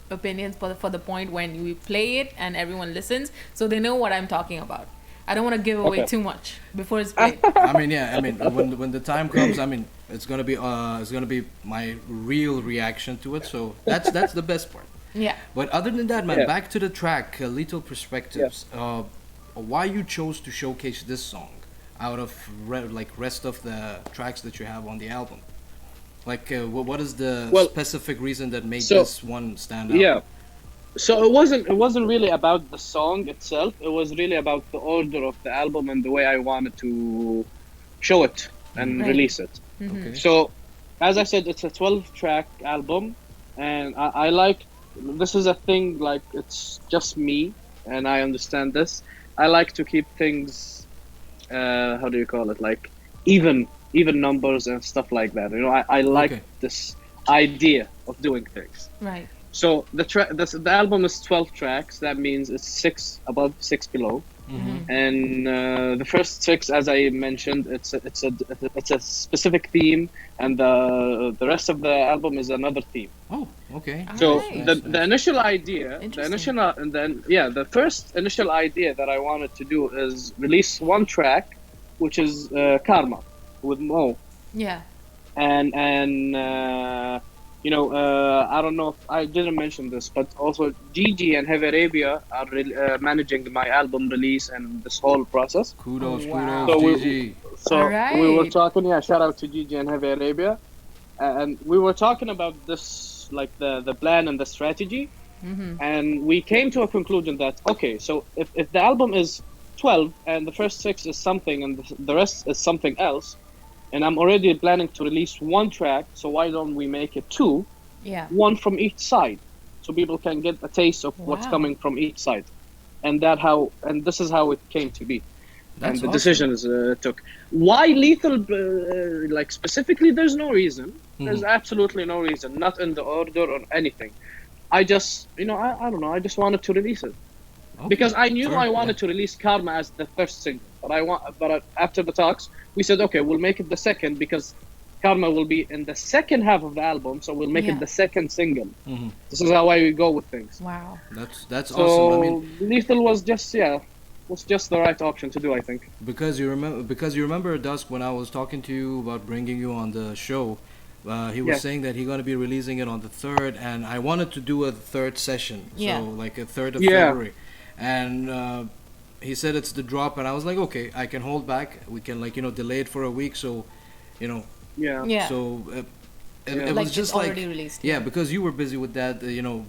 opinions for the point when we play it and everyone listens, so they know what I'm talking about. I don't want to give away Okay. too much before it's played. I mean, yeah. I mean, when the time comes, I mean, it's gonna be my real reaction to it. So that's the best part. Yeah. But other than that, man, Yeah. back to the track, Little Perspectives. Why you chose to showcase this song out of rest of the tracks that you have on the album? Like, what is the Well, specific reason that made so- this one stand out? Yeah. So it wasn't really about the song itself. It was really about the order of the album and the way I wanted to show it and Right. release it. Okay. So, as I said, it's a 12-track album, and I like. This is a thing, like, it's just me, and I understand this. I like to keep things, how do you call it, like even numbers and stuff like that. You know, I like Okay. this idea of doing things. Right. So the album is 12 tracks. That means it's 6 above, 6 below. And the first 6, as I mentioned, it's a specific theme, and the rest of the album is another theme. Oh, okay. So Alright. the initial idea, Interesting. the first initial idea that I wanted to do is release one track, which is Karma, with Mo, Yeah. and I don't know if I didn't mention this, but also Gigi and Heavy Arabia are managing my album release and this whole process. Kudos, Wow. kudos, So we- GG. So we were Alright. talking, shout out to Gigi and Heavy Arabia, and we were talking about this, like the plan and the strategy, and we came to a conclusion that okay, so if the album is 12 and the first 6 is something and the rest is something else, and I'm already planning to release one track, so why don't we make it 2, Yeah. one from each side, so people can get a taste of what's Wow. coming from each side, and this is how it came to be. That's And the awesome. decisions took. Why Lethal, like specifically, there's no reason. There's absolutely no reason, not in the order or anything. I just, I don't know, I just wanted to release it. Okay. Because I knew Sure, I wanted to release Karma as the first single, but after the talks, we said, okay, we'll make it the second, because Karma will be in the second half of the album, so we'll make Yeah. it the second single. This is how I go with things. Wow. That's So awesome. I mean, Lethal was just the right option to do, I think. because you remember Dusk when I was talking to you about bringing you on the show. He was Yeah. saying that he's going to be releasing it on the 3rd, and I wanted to do a 3rd session, Yeah. so like a 3rd of Yeah. February. And he said it's the drop, and I was like, okay, I can hold back. We can like delay it for a week, so you know. Yeah. Yeah. So Yeah. it Like was just it's already released. yeah, because you were busy with that,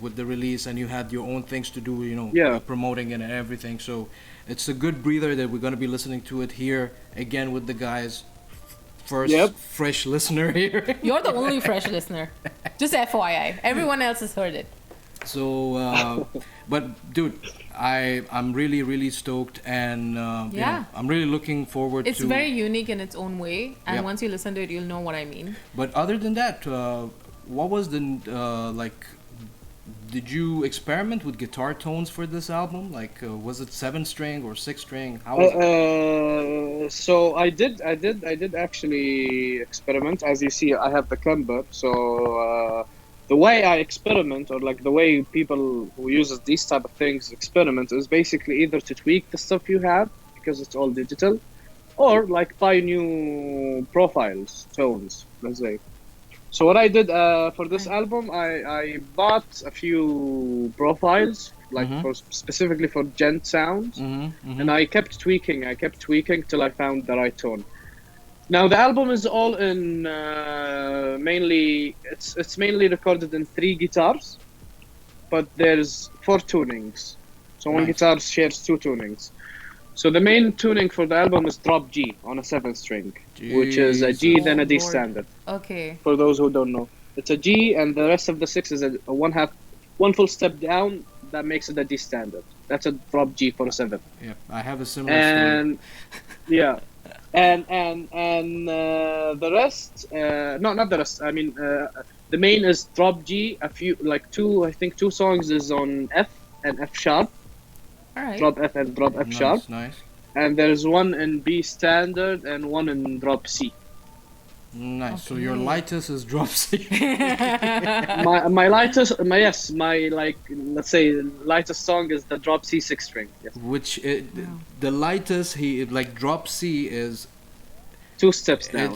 with the release, and you had your own things to do, Yeah. promoting it and everything. So it's a good breather that we're gonna be listening to it here again with the guys. First Yep. fresh listener here. You're the only fresh listener. Just FYI. Everyone else has heard it. So, but dude, I'm really really stoked, and Yeah. I'm really looking forward It's to. very unique in its own way, and Yep. once you listen to it, you'll know what I mean. But other than that, what was the like? Did you experiment with guitar tones for this album? Like, was it 7-string or 6-string? How was it? So I did actually experiment. As you see, I have the Kemba. So the way I experiment, or like the way people who uses these type of things experiment, is basically either to tweak the stuff you have because it's all digital, or like buy new profiles, tones, let's say. So what I did for this album, I bought a few profiles, like for specifically for Djent sounds, and I kept tweaking till I found the right tone. Now the album is all in mainly it's mainly recorded in 3 guitars, but there's 4 tunings. So one Nice. guitar shares 2 tunings. So the main tuning for the album is drop G on a 7-string, which is a G Jesus. then a D Oh, Lord. standard. Okay. For those who don't know, it's a G, and the rest of the 6 is a one full step down. That makes it a D standard. That's a drop G for a 7. Yeah, I have a similar story. And yeah, and the rest, no, not the rest. I mean, the main is drop G. A few, like 2, I think 2 songs is on F and F sharp. All right. Drop F and drop F Nice, sharp. nice. And there's one in B standard and one in drop C. Nice. So your Okay. lightest is drop C. My lightest, my like, let's say lightest song is the drop C 6-string. Yes. Which the lightest like drop C is 2 steps down.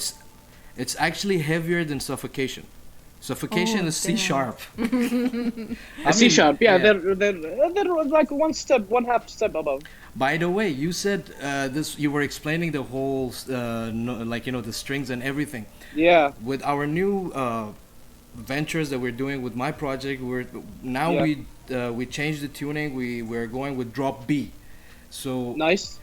it's actually heavier than suffocation. Suffocation Oh, is C damn. sharp. C sharp, yeah, they're like one half step above. By the way, you said this. You were explaining the whole, the strings and everything. Yeah, With our new ventures that we're doing with my project, we changed the tuning. We're going with drop B. So nice.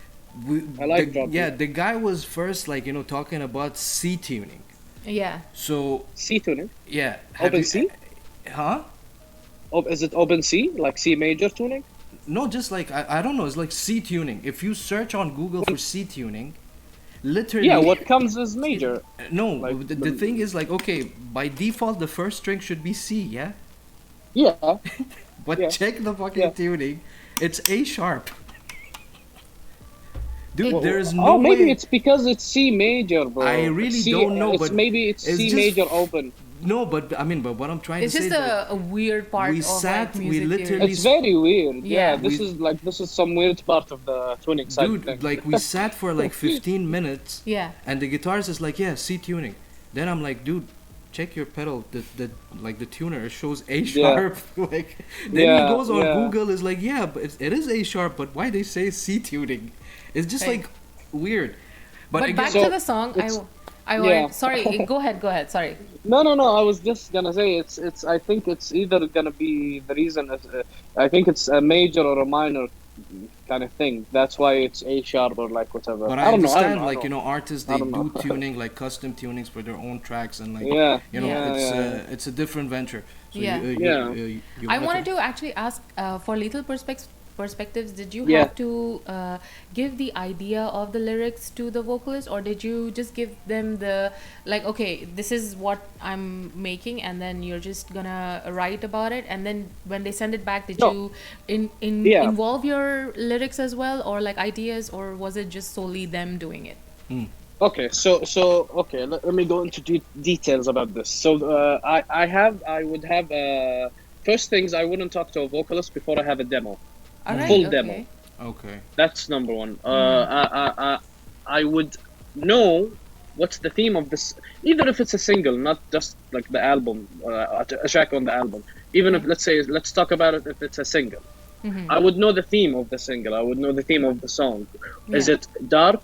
I like drop B. Yeah, the guy was first talking about C tuning. Yeah. So C tuning. yeah, Open C? Huh? Is it open C, like C major tuning? No, just like I don't know. It's like C tuning. If you search on Google for C tuning, literally. Yeah, what comes is major. No, like the thing is like, okay, by default the first string should be C, yeah. Yeah, But Yeah. check the fucking Yeah. tuning. It's A sharp. Dude, Well, there is no maybe way. it's because it's C major, bro. I really don't know, but maybe it's it's C just major open. No, but but what I'm trying It's to say just is that a weird part we of sat- like we music literally- theory. It's very weird. Yeah. Yeah, this is some weird part of the tuning side. dude, thing. like we sat for like 15 minutes, Yeah. and the guitarist is like, yeah, C tuning. Then I'm like, dude, check your pedal. The like the tuner shows A sharp. Like then he Yeah, goes on yeah. Google, is like, yeah, but it is A sharp, but why they say C tuning? It's just Right. like weird. But again, back So, to the song, it's- I yeah. want. Sorry, go ahead. Sorry. No. I was just gonna say it's. I think it's either gonna be the reason. I think it's a major or a minor kind of thing. That's why it's A sharp or like whatever. but I don't know. understand, I like don't know. artists I they don't do know. tuning, like custom tunings for their own tracks, and like Yeah. it's a different venture. So Yeah. you I have wanted to actually ask for little perspectives. Did you Yeah. have to give the idea of the lyrics to the vocalist, or did you just give them the like, okay, this is what I'm making, and then you're just gonna write about it, and then when they send it back, did No. you Yeah. involve your lyrics as well, or like ideas, or was it just solely them doing it? Okay, so okay, let me go into details about this. So I would have first things, I wouldn't talk to a vocalist before I have a demo. All right, Full okay. demo. Okay. That's number one. I would know what's the theme of this, even if it's a single, not just like the album, a track on the album. Even if let's talk about it if it's a single. I would know the theme of the single. I would know the theme of the song. Is Yeah. it dark?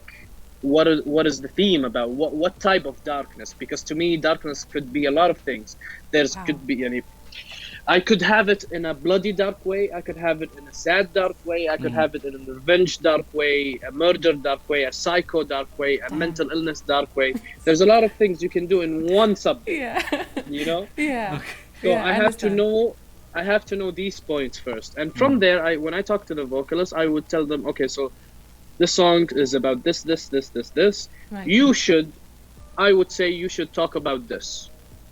What is the theme about? What type of darkness? Because to me, darkness could be a lot of things. There's Wow. could be any. I could have it in a bloody dark way. I could have it in a sad dark way. I could have it in a revenge dark way, a murder dark way, a psycho dark way, a mental illness dark way. There's a lot of things you can do in one subject. Yeah. You know. Yeah. So Yeah, I have to understand. know. I have to know these points first, and from there, when I talk to the vocalist, I would tell them, okay, so this song is about this, this, this, this, this. Right. I would say you should talk about this.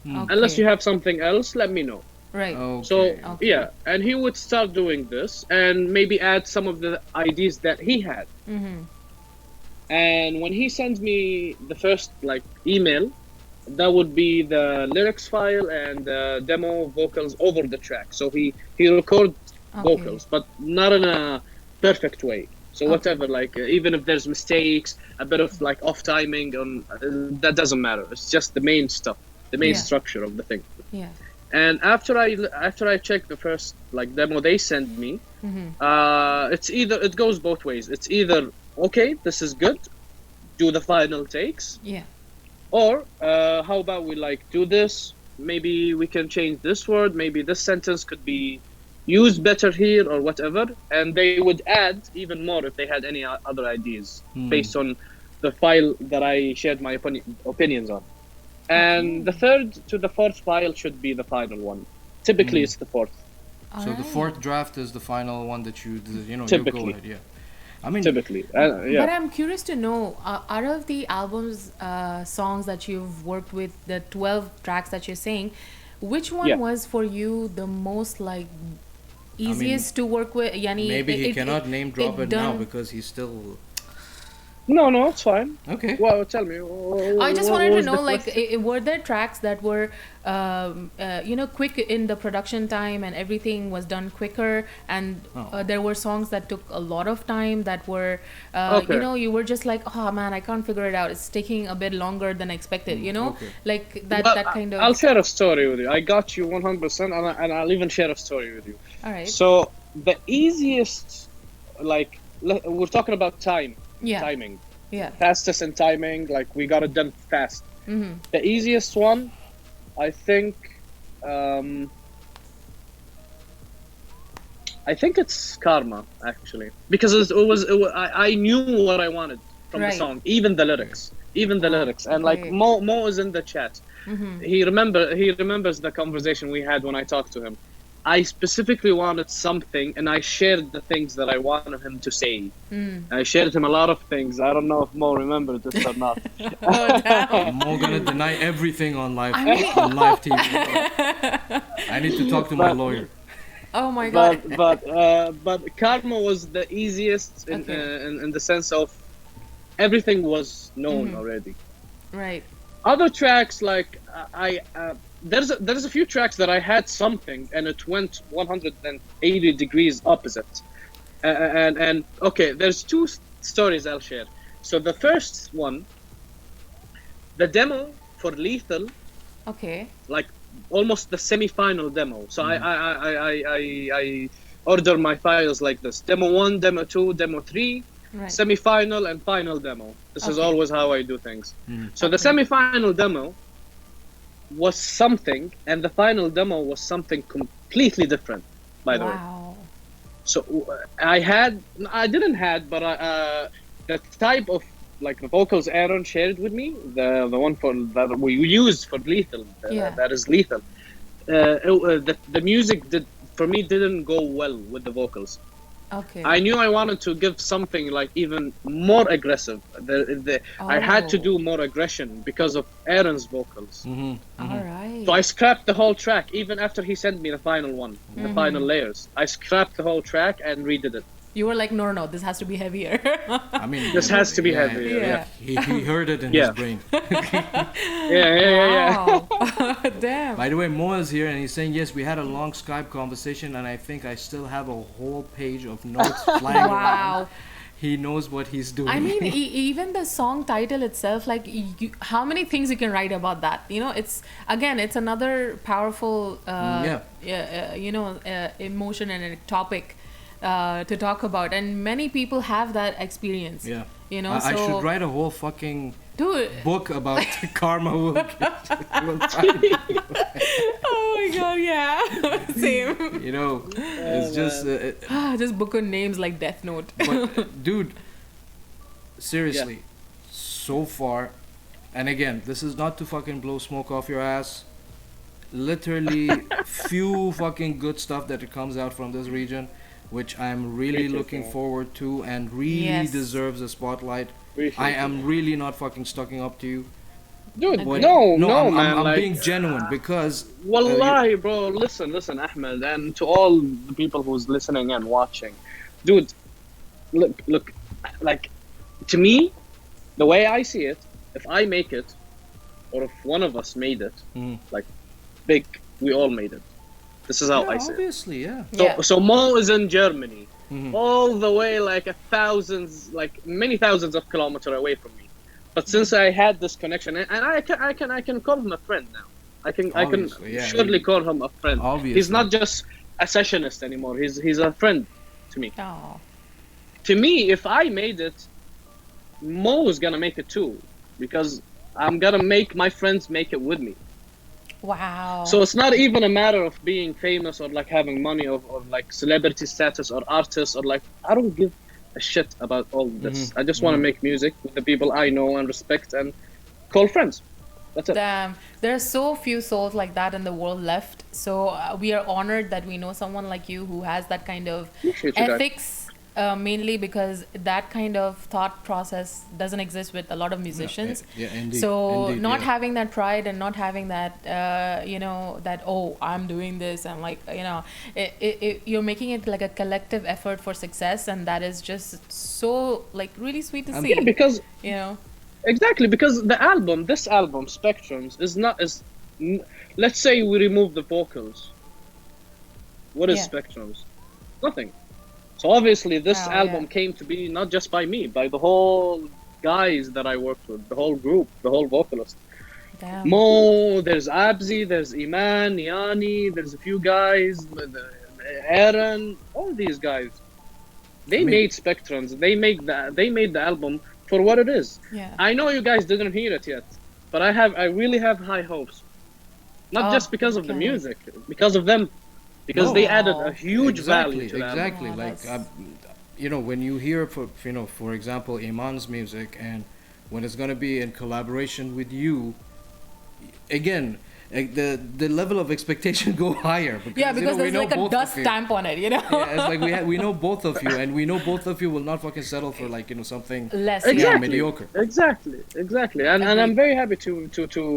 Okay. Unless you have something else, let me know. Right. Okay. So Okay. yeah, and he would start doing this and maybe add some of the ideas that he had. And when he sends me the first email, that would be the lyrics file and the demo vocals over the track. So he records vocals, but not in a perfect way. So whatever, even if there's mistakes, a bit of off timing, that doesn't matter. It's just the main stuff, the main Yeah. structure of the thing. Yeah. And after I check the first demo they send me, it goes both ways. It's either okay, this is good, do the final takes, Yeah. or how about we do this? Maybe we can change this word. Maybe this sentence could be used better here or whatever. And they would add even more if they had any other ideas based on the file that I shared my opinions on. And the third to the fourth file should be the final one. Typically, it's the fourth. So the Alright. fourth draft is the final one that you go Typically. ahead. Yeah. I mean, Typically, But yeah. I'm curious to know, out of the album's songs that you've worked with, the 12 tracks that you're saying, which one Yeah. was for you the most easiest to work with? Yani, maybe he cannot name drop it now done- because he's still No, it's fine. okay. Well, tell me. I just what wanted to was the know, question? were there tracks that were, quick in the production time and everything was done quicker, and there were songs that took a lot of time that were, Okay. you were just like, oh man, I can't figure it out. It's taking a bit longer than expected. okay. Like that Well, kind of. I'll share a story with you. I got you 100%, and I'll even share a story with you. All right. So the easiest, we're talking about timing. Yeah. Fastest in timing, we got it done fast. The easiest one, I think it's Karma, actually, because I knew what I wanted from the Right. song, even the lyrics, and okay. Mo is in the chat. He remembers the conversation we had when I talked to him. I specifically wanted something, and I shared the things that I wanted him to say. I shared him a lot of things. I don't know if Mo remembered this or not. Mo gonna deny everything on live TV. I need to talk to my lawyer. Oh my god. But Karma was the easiest in the sense of everything was known already. Right. Other tracks there's a few tracks that I had something and it went 180 degrees opposite. And okay, there's two stories I'll share. So the first one, the demo for Lethal, Okay. almost the semi-final demo. So I order my files like this: demo 1, demo 2, demo 3, Right. semi-final, and final demo. This is Okay. always how I do things. So the semi-final demo was something, and the final demo was something completely different, by the way. Wow. So I didn't had, but the type of the vocals Aaron shared with me, the one that we used for Lethal, Yeah. that is Lethal. The music didn't go well with the vocals. Okay. I knew I wanted to give something even more aggressive. I had to do more aggression because of Aaron's vocals. All right. So I scrapped the whole track, even after he sent me the final one, the final layers. I scrapped the whole track and redid it. You were like, no, this has to be heavier. I mean, This has to be heavier. Yeah. He heard it in Yeah. his brain. Yeah. Wow. Damn. By the way, Mo is here and he's saying, yes, we had a long Skype conversation and I think I still have a whole page of notes flying around. Wow. He knows what he's doing. I mean, even the song title itself, how many things you can write about that? It's another powerful, emotion and a topic to talk about, and many people have that experience. Yeah. You know, I so should write a whole fucking dude. book about karma. Will Oh my god, yeah. Same. you know, it's just. Just book on names like Death Note. But dude, seriously, so far, and again, this is not to fucking blow smoke off your ass. Literally, few fucking good stuff that comes out from this region, which I'm really looking forward to and really Yes. deserves a spotlight. Appreciate I it. am really not fucking stucking up to you. Dude, But no, I'm, man. I'm like, being genuine because Wallahi, bro. Listen, Ahmed, and to all the people who's listening and watching, dude. Look. Like, to me, the way I see it, if I make it, or if one of us made it, Mhm. like, big, we all made it. This is how yeah, I see it. obviously, yeah. So Mo is in Germany, Mhm. all the way like many thousands of kilometers away from me. But since I had this connection, and I can call him a friend now. I can Obviously, yeah, surely call him a friend. Obviously. He's not just a sessionist anymore. He's a friend to me. Oh. To me, if I made it, Mo is gonna make it too, because I'm gonna make my friends make it with me. Wow. So it's not even a matter of being famous or like having money or like celebrity status or artists or like I don't give a shit about all this. I just want to make music with the people I know and respect and call friends. That's it. Damn, there are so few souls like that in the world left. So we are honored that we know someone like you who has that kind of Appreciate you guys. ethics. Mainly because that kind of thought process doesn't exist with a lot of musicians. Yeah, indeed. So Indeed, not yeah. having that pride and not having that, that, oh, I'm doing this, and like, you're making it like a collective effort for success, and that is just so like really sweet to see. Yeah, because You know. exactly because this album, Spectrums, let's say we remove the vocals. What is Yeah. Spectrums? Nothing. So obviously this Oh, album yeah. came to be not just by me, by the whole guys that I worked with, the whole group, the whole vocalist. Damn. Mo, there's Abzi, there's Iman, Yani, there's a few guys, Aaron, all these guys. They made Spectrums. They made the album for what it is. Yeah. I know you guys didn't hear it yet, but I really have high hopes. Not Oh, just because of the okay. music, because of them. Because they added a huge exactly, value to that. exactly. Oh, Like, that's- when you hear, for example, Iman's music, and when it's gonna be in collaboration with you, again, like the level of expectation go higher. Because, Yeah, because we there's know like a both dust of you. stamp on it, you know. Yeah, it's like we know both of you, and we know both of you will not fucking settle for like something. Less. Exactly. mediocre. Exactly. And I'm very happy to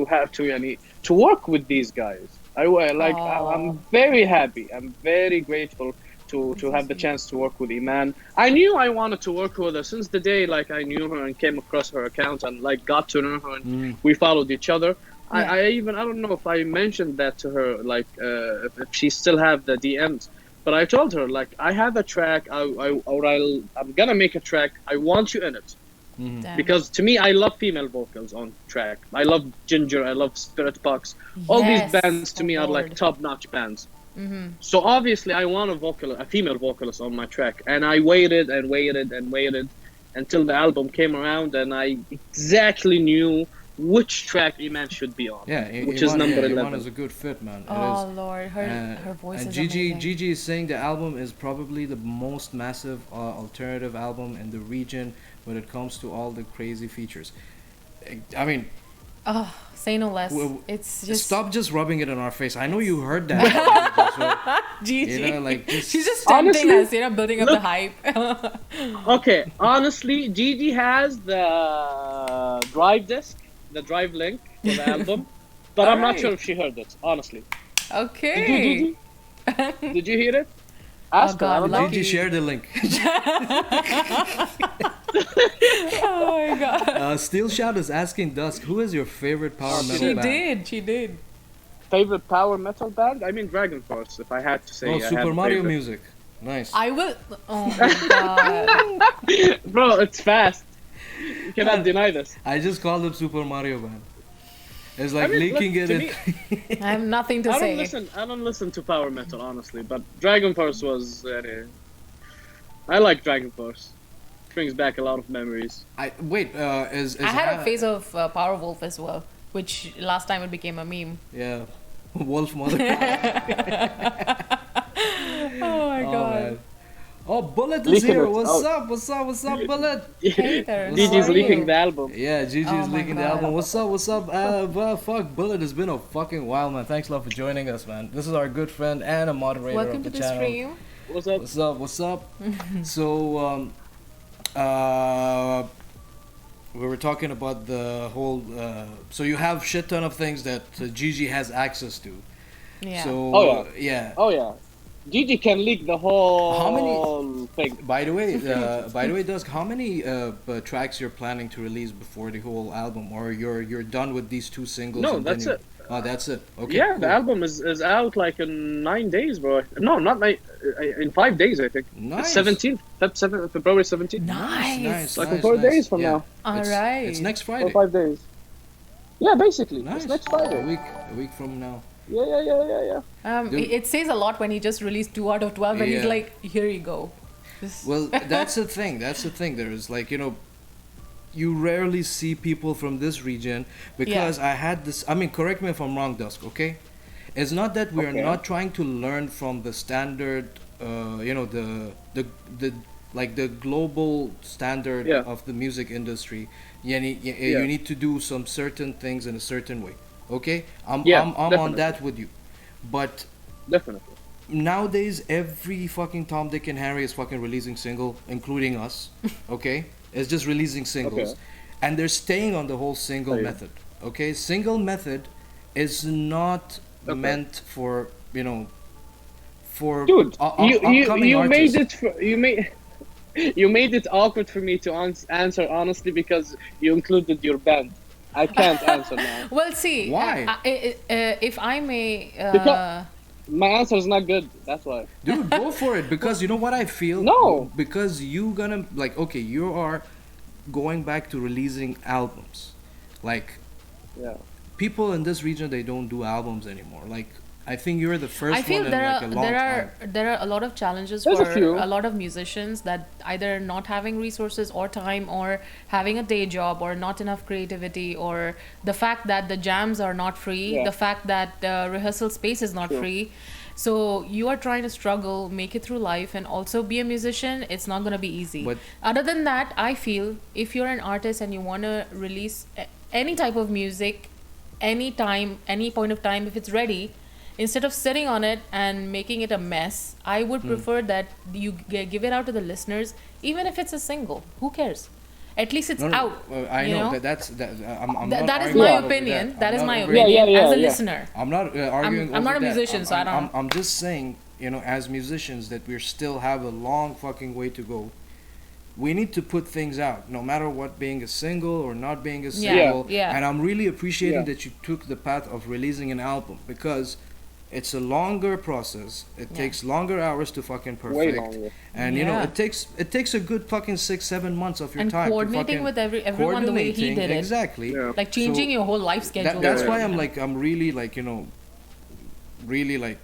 have to work with these guys. I'm very happy. I'm very grateful to have the chance to work with Iman. I knew I wanted to work with her since the day like I knew her and came across her account and like got to know her and we followed each other. Yeah. I don't know if I mentioned that to her like if she still have the DMs. But I told her like I have a track I'm gonna make a track. I want you in it. Damn. Because to me, I love female vocals on track. I love Ginger. I love Spirit Box. All these Yes, bands to me are like Lord. top-notch bands. So obviously, I want a female vocalist on my track, and I waited and waited and waited until the album came around, and I exactly knew which track Iman should be on. Yeah, which is number 11. Iman is a good fit, man. It Oh is. Lord, her voice and is Gigi, amazing. Gigi is saying the album is probably the most massive alternative album in the region when it comes to all the crazy features. I mean, Oh, say no less. Well, It's just stop just rubbing it in our face. I know you heard that. Gigi. You know, like, just- She's just tempting Honestly, us, building up the hype. Okay, honestly, Gigi has the drive disc, the drive link for the album, but I'm not Alright. sure if she heard it, honestly. Did you, Okay. Gigi? Did you hear it? Ask her. I God, don't know. lucky. Gigi, share the link. Oh my god. Steel Shout is asking Dusk, who is your favorite power metal She band? did. Favorite power metal band? I mean Dragon Force, if I had to say. Oh, I had Super a Mario favorite. music. Nice. I will. Oh my god. Bro, it's fast. You cannot deny this. I just called them Super Mario Band. It's like I mean, leaking look, it to in. me, I have nothing to say. I don't listen to power metal, honestly, but Dragon Force was I like Dragon Force. Brings back a lot of memories. I wait. Is I had a Ha- phase of Power Wolf as well, which last time it became a meme. Yeah, Wolf Mother. Oh my Oh god. man. Oh, Bullet is Leaking here. it. What's Oh. up? What's up? What's up, Bullet? Hey there. What's DJ's up? How are leaking you? the album. Yeah, Gigi Oh is my leaking the God. album. What's up? What's up? Well, fuck, Bullet. It's been a fucking while, man. Thanks a lot for joining us, man. This is our good friend and a moderator Welcome of to the the channel. stream. What's up? What's up? What's up? So, we were talking about the whole. So you have shit ton of things that Gigi has access to. Yeah. So Oh, yeah. Oh yeah, Gigi can leak the whole How many- thing. By the way, Dusk, how many tracks you're planning to release before the whole album, or you're done with these two singles? No, and then that's you- it. Oh, that's it. Okay. Yeah, cool. the album is out like in 9 days, bro. No, not 9. In 5 days, I think. Nice. 17th, February 17th. Nice. Like in 4 days from now. All It's- right. It's next 4 Friday. or 5 days. Yeah, basically. Nice. It's next A Friday. week from now. Yeah. Dude. It says a lot when he just released 2 out of 12 and he's Yeah. like, here you go. This- Well, that's the thing. That's the thing. There is like, you rarely see people from this region because I had this. I mean, correct me if I'm wrong, Dusk. Okay, it's not that we are Okay. not trying to learn from the standard. The like the global standard Yeah. of the music industry. You Yeah. need to do some certain things in a certain way. Okay, I'm Yeah, I'm on definitely. that with you, but Definitely. nowadays every fucking Tom, Dick, and Harry is fucking releasing single, including us. Okay, it's just releasing singles, Okay. and they're staying on the whole single Oh, yeah. method. Okay, single method is not Okay. meant for for Dude, upcoming you artists. made it you made it awkward for me to answer honestly because you included your band. I can't answer now. Well, see. Why? If I may. Because- My answer is not good. That's why. Dude, go for it, because you know what I feel. No. Because you gonna like, okay, you are going back to releasing albums, like. Yeah. People in this region, they don't do albums anymore. Like, I think you're the first I feel one there in like are a long time. there are a lot of challenges There's a for few. a lot of musicians that either not having resources or time or having a day job or not enough creativity or the fact that the jams are not free, Yeah. the fact that rehearsal space is not True. free. So you are trying to struggle, make it through life, and also be a musician. It's not going to be easy. But- Other than that, I feel if you're an artist and you want to release any type of music, any time, any point of time, if it's ready, instead of sitting on it and making it a mess, I would prefer that you give it out to the listeners, even if it's a single. Who cares? At least it's out. I you know, know? that. I'm That not is arguing my over opinion. that. That I'm is not my agreeing. opinion Yeah, as a yeah. listener. I'm not arguing. I'm not over a that. musician, so I don't- I'm just saying, as musicians, that we still have a long fucking way to go. We need to put things out, no matter what, being a single or not being a Yeah, single. yeah. And I'm really appreciating Yeah. that you took the path of releasing an album, because it's a longer process. It Yeah. takes longer hours to fucking perfect. Way longer. And Yeah. it takes a good fucking 6-7 months of your And time coordinating to fucking with everyone the way he coordinating, did it. exactly. Yeah. Like changing So your whole life schedule. that's Yeah. why I'm really like really like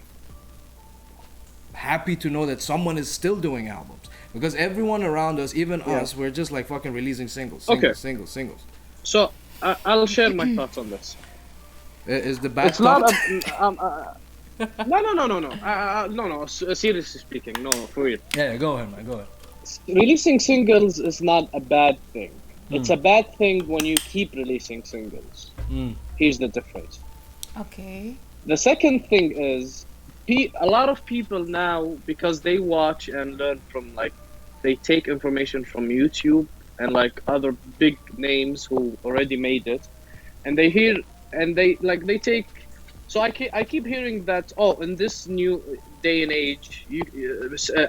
happy to know that someone is still doing albums, because everyone around us, even Yeah. us, we're just like fucking releasing singles. Okay. Singles. So I'll share my thoughts on this. Is the bad It's not stuff? no. Seriously speaking, no, for real. Yeah, go ahead, man. Go ahead. Releasing singles is not a bad thing. It's a bad thing when you keep releasing singles. Here's the difference. Okay. The second thing is, a lot of people now, because they watch and learn from, like, they take information from YouTube and like other big names who already made it, and they hear and they take. So I keep hearing that, in this new day and age,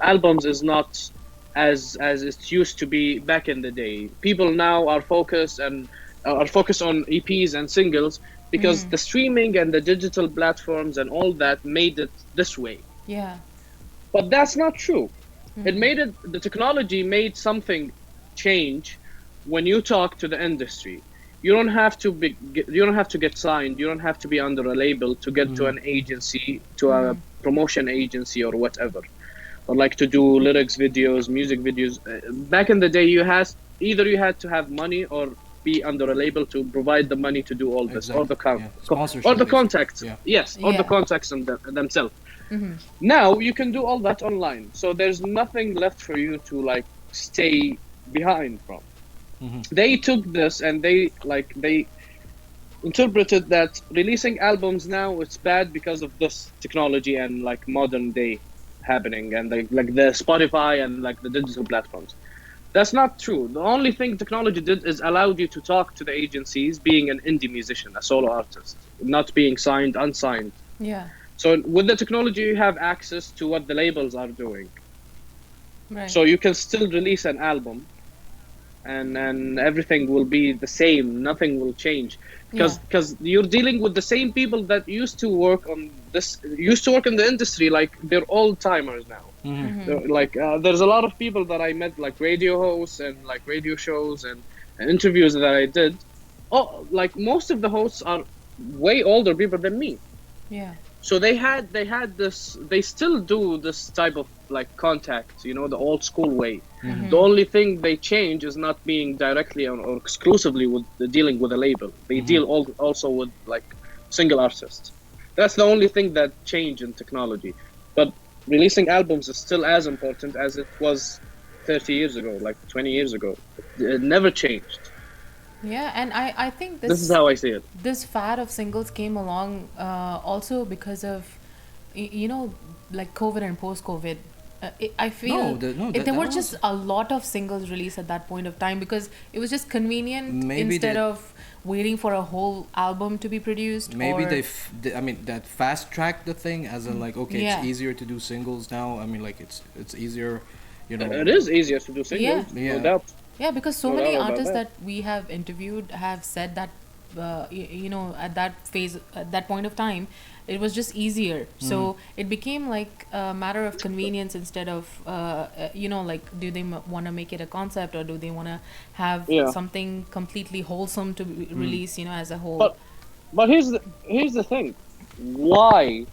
albums is not as it used to be back in the day. People now are focused on EPs and singles because the streaming and the digital platforms and all that made it this way. Yeah. But that's not true. The technology made something change when you talk to the industry. You don't have to get signed. You don't have to be under a label to get to an agency, to a promotion agency or whatever. or like to do lyrics videos, music videos. Back in the day, you had to have money or be under a label to provide the money to do all this, or Exactly. Yeah. or Sponsorship. the contacts. Yeah. Yes, or the Yeah. contacts themselves. Now you can do all that online, so there's nothing left for you to like stay behind from. They took this and they interpreted that releasing albums now it's bad because of this technology and like modern day happening and like the Spotify and like the digital platforms. That's not true. The only thing technology did is allowed you to talk to the agencies being an indie musician, a solo artist, not being signed, unsigned. Yeah. So with the technology, you have access to what the labels are doing. Right. So you can still release an album, and everything will be the same. Nothing will change because you're dealing with the same people that used to work in the industry. Like they're old timers now. Like there's a lot of people that I met, like radio hosts and like radio shows and interviews that I did. Oh, like most of the hosts are way older people than me. Yeah. So they had this. They still do this type of like contact, the old school way. The only thing they change is not being directly or exclusively with dealing with a label. They deal also with like single artists. That's the only thing that changed in technology. But releasing albums is still as important as it was 30 years ago, like 20 years ago. It never changed. Yeah, and I think This is how I see it. this fad of singles came along also because of like COVID and post-COVID. I feel there were just a lot of singles released at that point of time because it was just convenient Maybe instead they- of waiting for a whole album to be produced. Maybe or, I mean, that fast tracked the thing, as in like, okay, Yeah. it's easier to do singles now. I mean, like it's easier, you know. It is easier to do singles, Yeah. no doubt. Yeah, because so No many doubt about artists that. that we have interviewed have said that, at that phase, at that point of time, it was just easier. So it became like a matter of convenience instead of, like, do they want to make it a concept or do they want to have Yeah. something completely wholesome to release, as a whole? But here's the thing. Why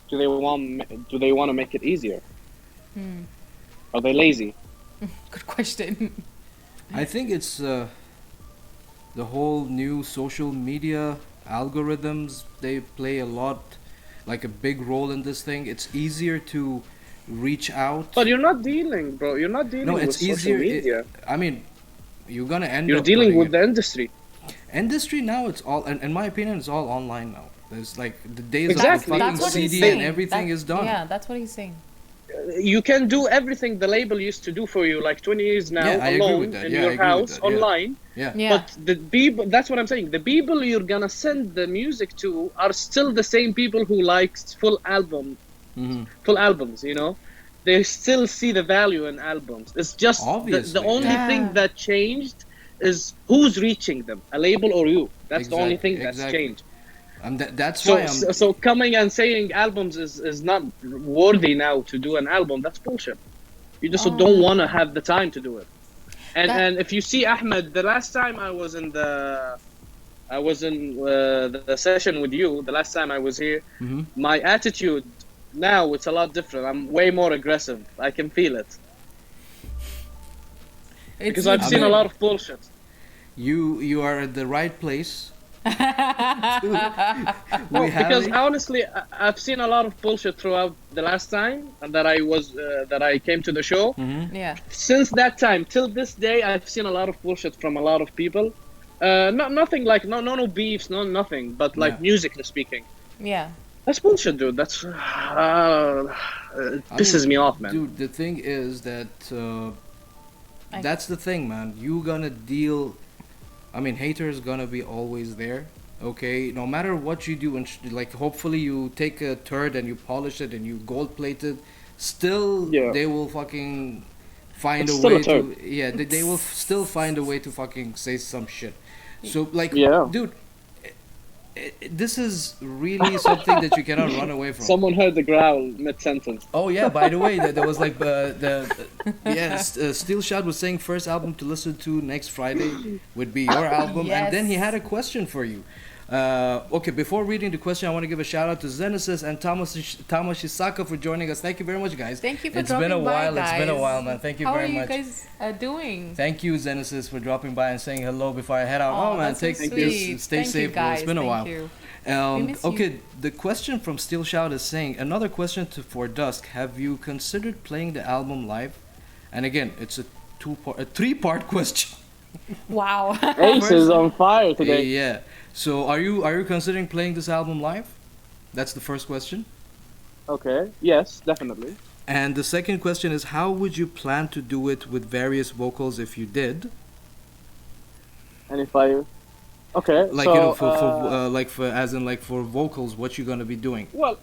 do they want to make it easier? Are they lazy? Good question. I think it's the whole new social media algorithms. They play a lot, like a big role in this thing. It's easier to reach out. But you're not dealing, bro. You're not dealing No, with it's social easier. media. I mean, you're gonna end You're up dealing putting with it- the industry. industry now. It's all, in my opinion, it's all online now. There's like the days Exactly. of the fucking That's what he's CD saying. and everything is done. Yeah, that's what he's saying. You can do everything the label used to do for you like 20 years now, Yeah, I agree alone with that. in Yeah, I your agree with house, that. Yeah. online. Yeah. Yeah. But the people, that's what I'm saying. The people you're gonna send the music to are still the same people who likes full albums. They still see the value in albums. It's just Obviously, the only yeah. thing that changed is who's reaching them, a label or you. That's the only Exactly, thing that's exactly. changed. That's So, why I'm. so coming and saying albums is not worthy now to do an album, that's bullshit. You just don't want to have the time to do it. And if you see Ahmed, the last time I was in the session with you, the last time I was here, my attitude now it's a lot different. I'm way more aggressive. I can feel it because I've seen a lot of bullshit. You are at the right place. Because honestly, I've seen a lot of bullshit throughout the last time that I came to the show. Yeah. Since that time till this day, I've seen a lot of bullshit from a lot of people. Nothing like no beefs, nothing, but like Yeah. musically speaking, Yeah. that's bullshit, dude. It pisses me off, man. Dude, the thing is that I- that's the thing, man. You gonna deal. I mean, haters gonna be always there. Okay, no matter what you do, and like hopefully you take a turd and you polish it and you gold plate it, still Yeah. they will fucking find It's a still way a to. turd. Yeah, they will still find a way to fucking say some shit. So like, Yeah. dude, this is really something that you cannot run away from. Someone heard the growl mid-sentence. Oh yeah, by the way, there was like Steel Shot was saying first album to listen to next Friday would be your album, and then he Yes. had a question for you. Okay, before reading the question, I want to give a shout out to Zenesis and Tamashisaka for joining us. Thank you very much, guys. Thank you for It's dropping been a by, while. guys. It's been a while, man. Thank you How very are you much. guys doing? Thank you, Zenesis, for dropping by and saying hello before I head out. Oh, man, that's so take sweet. this. Stay Thank you, safe, bro. It's guys. been a Thank while. you. We miss you. Okay, the question from Steel Shout is saying another question for Dusk. Have you considered playing the album live? And again, it's a three-part question. Wow. Ace is on fire today. Yeah. So are you considering playing this album live? That's the first question. Okay. Yes, definitely. And the second question is, how would you plan to do it with various vocals if you did? And if I, okay, Like, so, you know, for vocals, what you gonna be doing? well,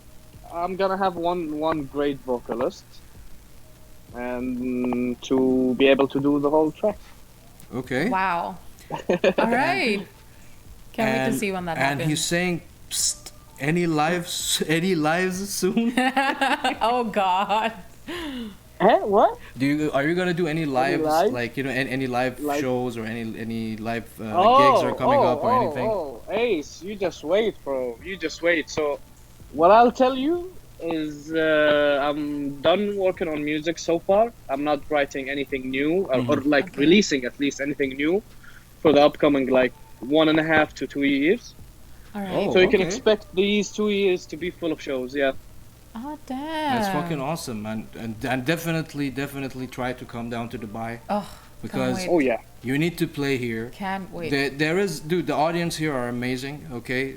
I'm gonna have one great vocalist, and to be able to do the whole track. Okay. Wow. All right. Can't wait to see when that happens. And he's saying, Psst, any lives soon? Oh God. What? Are you gonna do any lives, live? like, you know, any live Like- shows or any live gigs are coming up or anything? Oh, Ace, you just wait, bro. You just wait. So, what I'll tell you is, I'm done working on music so far. I'm not writing anything new, or like Okay. releasing at least anything new for the upcoming like 1.5 to 2 years. All right. Oh. So you can okay. expect these 2 years to be full of shows. Yeah. Oh damn. That's fucking awesome, man. And definitely try to come down to Dubai Oh. because wait. Oh yeah. you need to play here. Can't wait. There is, dude. The audience here are amazing. Okay,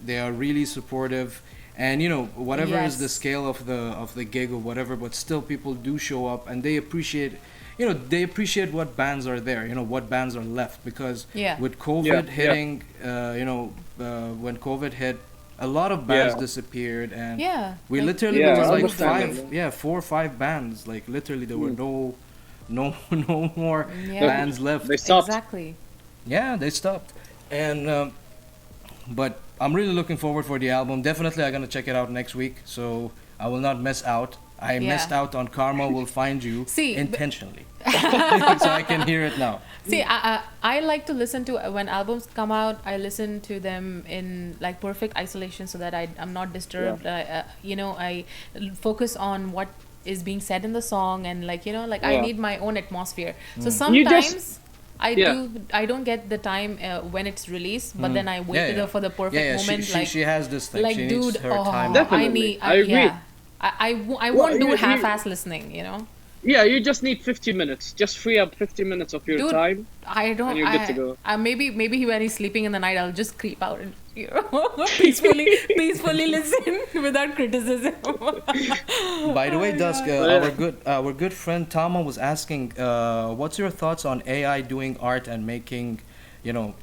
they are really supportive, and you know whatever is the Yes. scale of the gig or whatever, but still people do show up and they appreciate. You know, they appreciate what bands are there. You know, what bands are left because Yeah. with COVID Yeah. hitting, when COVID hit, a lot of bands Yeah. disappeared and. Yeah. We like- literally Yeah, there was like understandable. 4 or 5 bands. Like literally, there were no more Yeah. bands left. They stopped. Exactly. Yeah, they stopped. And but I'm really looking forward for the album. Definitely, I'm gonna check it out next week. So I will not miss out. I Yeah. missed out on Karma Will Find You See, but- intentionally, so I can hear it now. See, I like to listen to when albums come out. I listen to them in like perfect isolation so that I'm not disturbed. I focus on what is being said in the song and like I Yeah. need my own atmosphere. So You sometimes just- I I don't get the time when it's released, but then I wait for the perfect moment. She has this thing. like she dude, needs her oh, time. Definitely. I agree. Yeah. I Well, won't do you- half-ass listening, you know. Yeah, you just need 50 minutes. Just free up 50 minutes of your Dude, time. I don't. And you're good to go. Maybe when he's sleeping in the night, I'll just creep out and peacefully listen without criticism. By the way, Dusk, Yeah. our good friend Tama was asking, what's your thoughts on AI doing art and making, you know,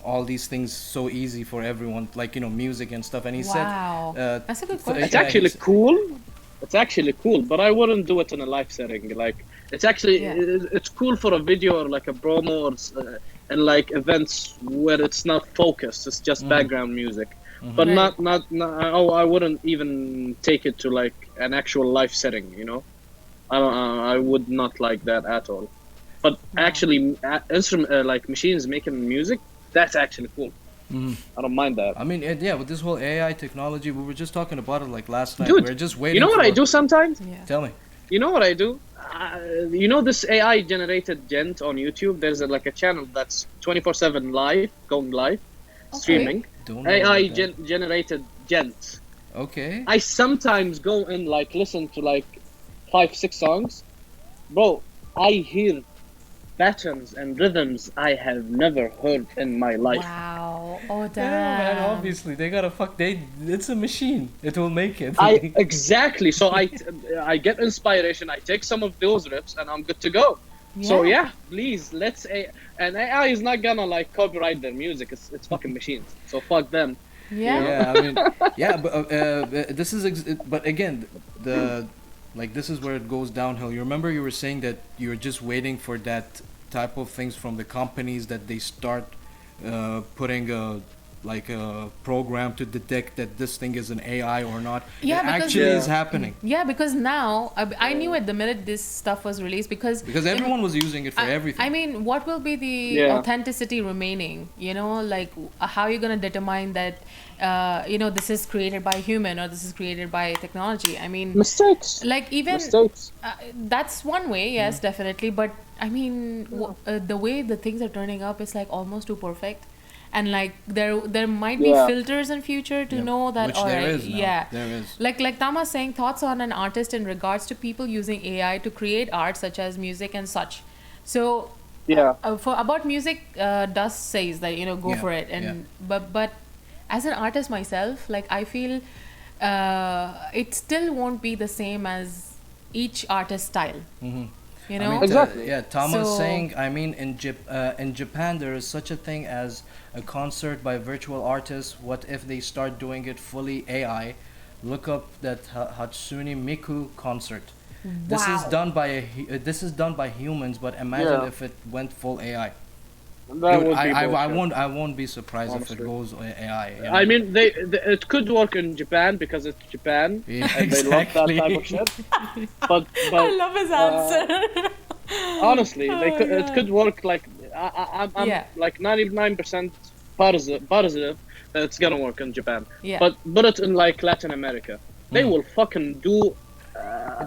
all these things so easy for everyone, like music and stuff. And he Wow. said, That's a good th- question. It's yeah, actually he's- cool. It's actually cool, but I wouldn't do it in a live setting. Like, it's actually Yeah. it's cool for a video or like a promo or and like events where it's not focused. It's just background music, but Right. not. Oh, I wouldn't even take it to like an actual live setting. I don't. I would not like that at all. But actually, instrument like machines making music, that's actually cool. I don't mind that. I mean, yeah, with this whole AI technology, we were just talking about it like last night. Dude, we are just waiting. You know what I for- do sometimes? Yeah. Tell me. You know what I do? This AI generated Djent on YouTube. There's like a channel that's 24/7 live, going live, streaming. Don't know AI about that. generated Djent. Okay. I sometimes go and like listen to like 5-6 songs, bro. I hear patterns and rhythms I have never heard in my life. Wow. Oh damn. Yeah, man. Obviously, they gotta fuck. It's a machine. It will make it. Exactly. So I get inspiration. I take some of those riffs and I'm good to go. So yeah, please and AI is not gonna like copyright their music. It's fucking machines. So fuck them. Yeah. Yeah, I mean, yeah, but this is, but again, this is where it goes downhill. You remember you were saying that you're just waiting for that type of things from the companies that they start putting like a program to detect that this thing is an AI or not. Yeah, it because- actually is Yeah. happening Yeah, because now I knew at the minute this stuff was released because because everyone was using it for everything. I mean, what will be the Yeah. authenticity remaining? You know, like how are you going to determine that, this is created by human or this is created by technology? I mean, Mistakes. like even Mistakes. that's one way, yes, definitely. But I mean, the way the things are turning up is like almost too perfect, and like there might be Yeah. filters in future to Yeah. know that. Which all there right, is now. yeah, There is. like Tama's saying, thoughts on an artist in regards to people using AI to create art such as music and such. So Yeah. for about music, Dusk says that go Yeah, for it, and yeah. but as an artist myself, like I feel it still won't be the same as each artist's style. Mhm. You I know, mean, Exactly. yeah, Tom was So- saying, I mean, in Japan, there is such a thing as a concert by virtual artists. What if they start doing it fully AI? Look up that Hatsune Miku concert. This is Wow. done by this is done by humans, but imagine Yeah. if it went full AI. That would be I bullshit. won't be surprised if it Honestly. goes AI. you I know? mean, it could work in Japan because it's Japan Yeah, and they love that exactly. type of shit. But I love his answer. honestly, Oh they my could, it God. could work. Like I'm Yeah. like 99% positive that it's gonna work in Japan. Yeah. But it in like Latin America, they will fucking do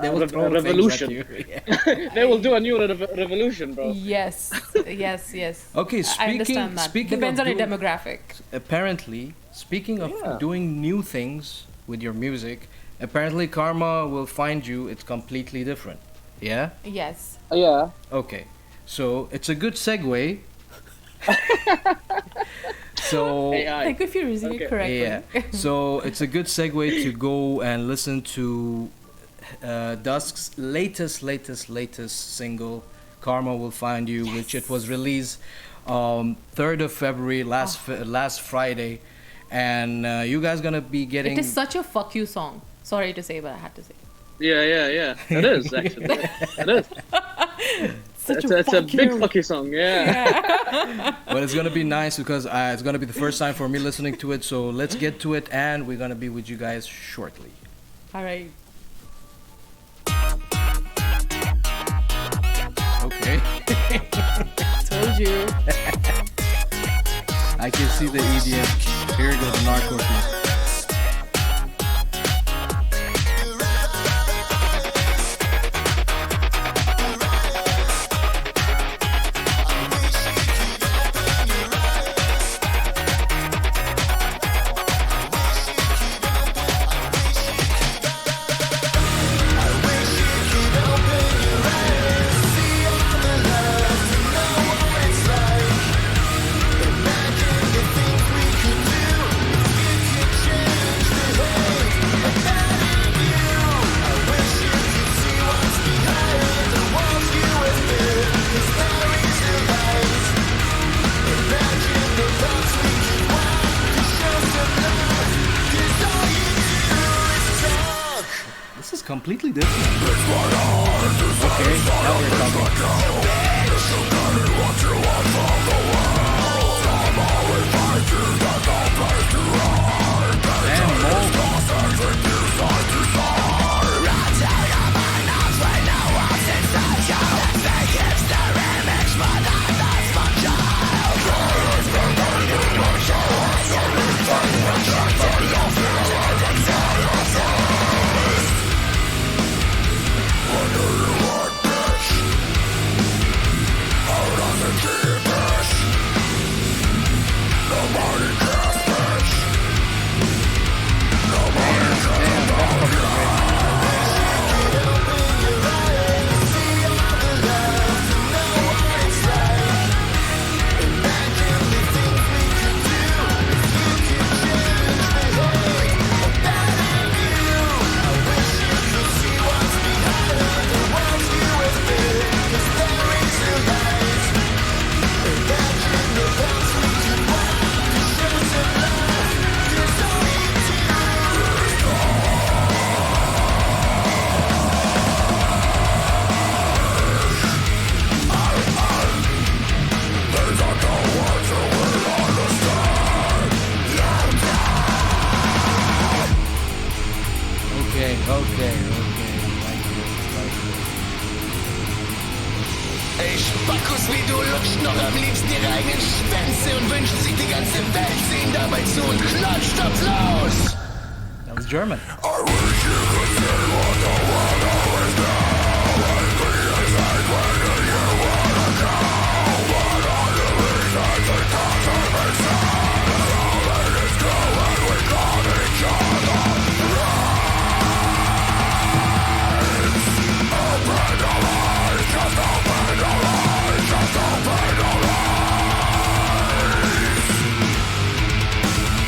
They will throw things at revolution. you. Yeah. They will do a new revolution, bro. Yes, yes. Okay, I understand that. speaking Depends of on the doing- demographic. Apparently, speaking of Yeah. doing new things with your music, apparently karma will find you. It's completely different. Yeah. Yes. Yeah. Okay, so it's a good segue. So AI. Thank you if you're using Okay. it correctly. yeah, so it's a good segue to go and listen to Dusk's latest single, "Karma Will Find You," which it was released 3rd of February last Friday, and you guys gonna be getting. It is such a fuck you song. Sorry to say, but I had to say. Yeah. It is actually. It is. Such It's a fuck big you. fucky song. Yeah. But it's gonna be nice because it's gonna be the first time for me listening to it. So let's get to it, and we're gonna be with you guys shortly. All right. Okay. Told you. I can see the EDM. Here goes the Narco piece. This is completely different. Okay, now we're talking. And more. That was German.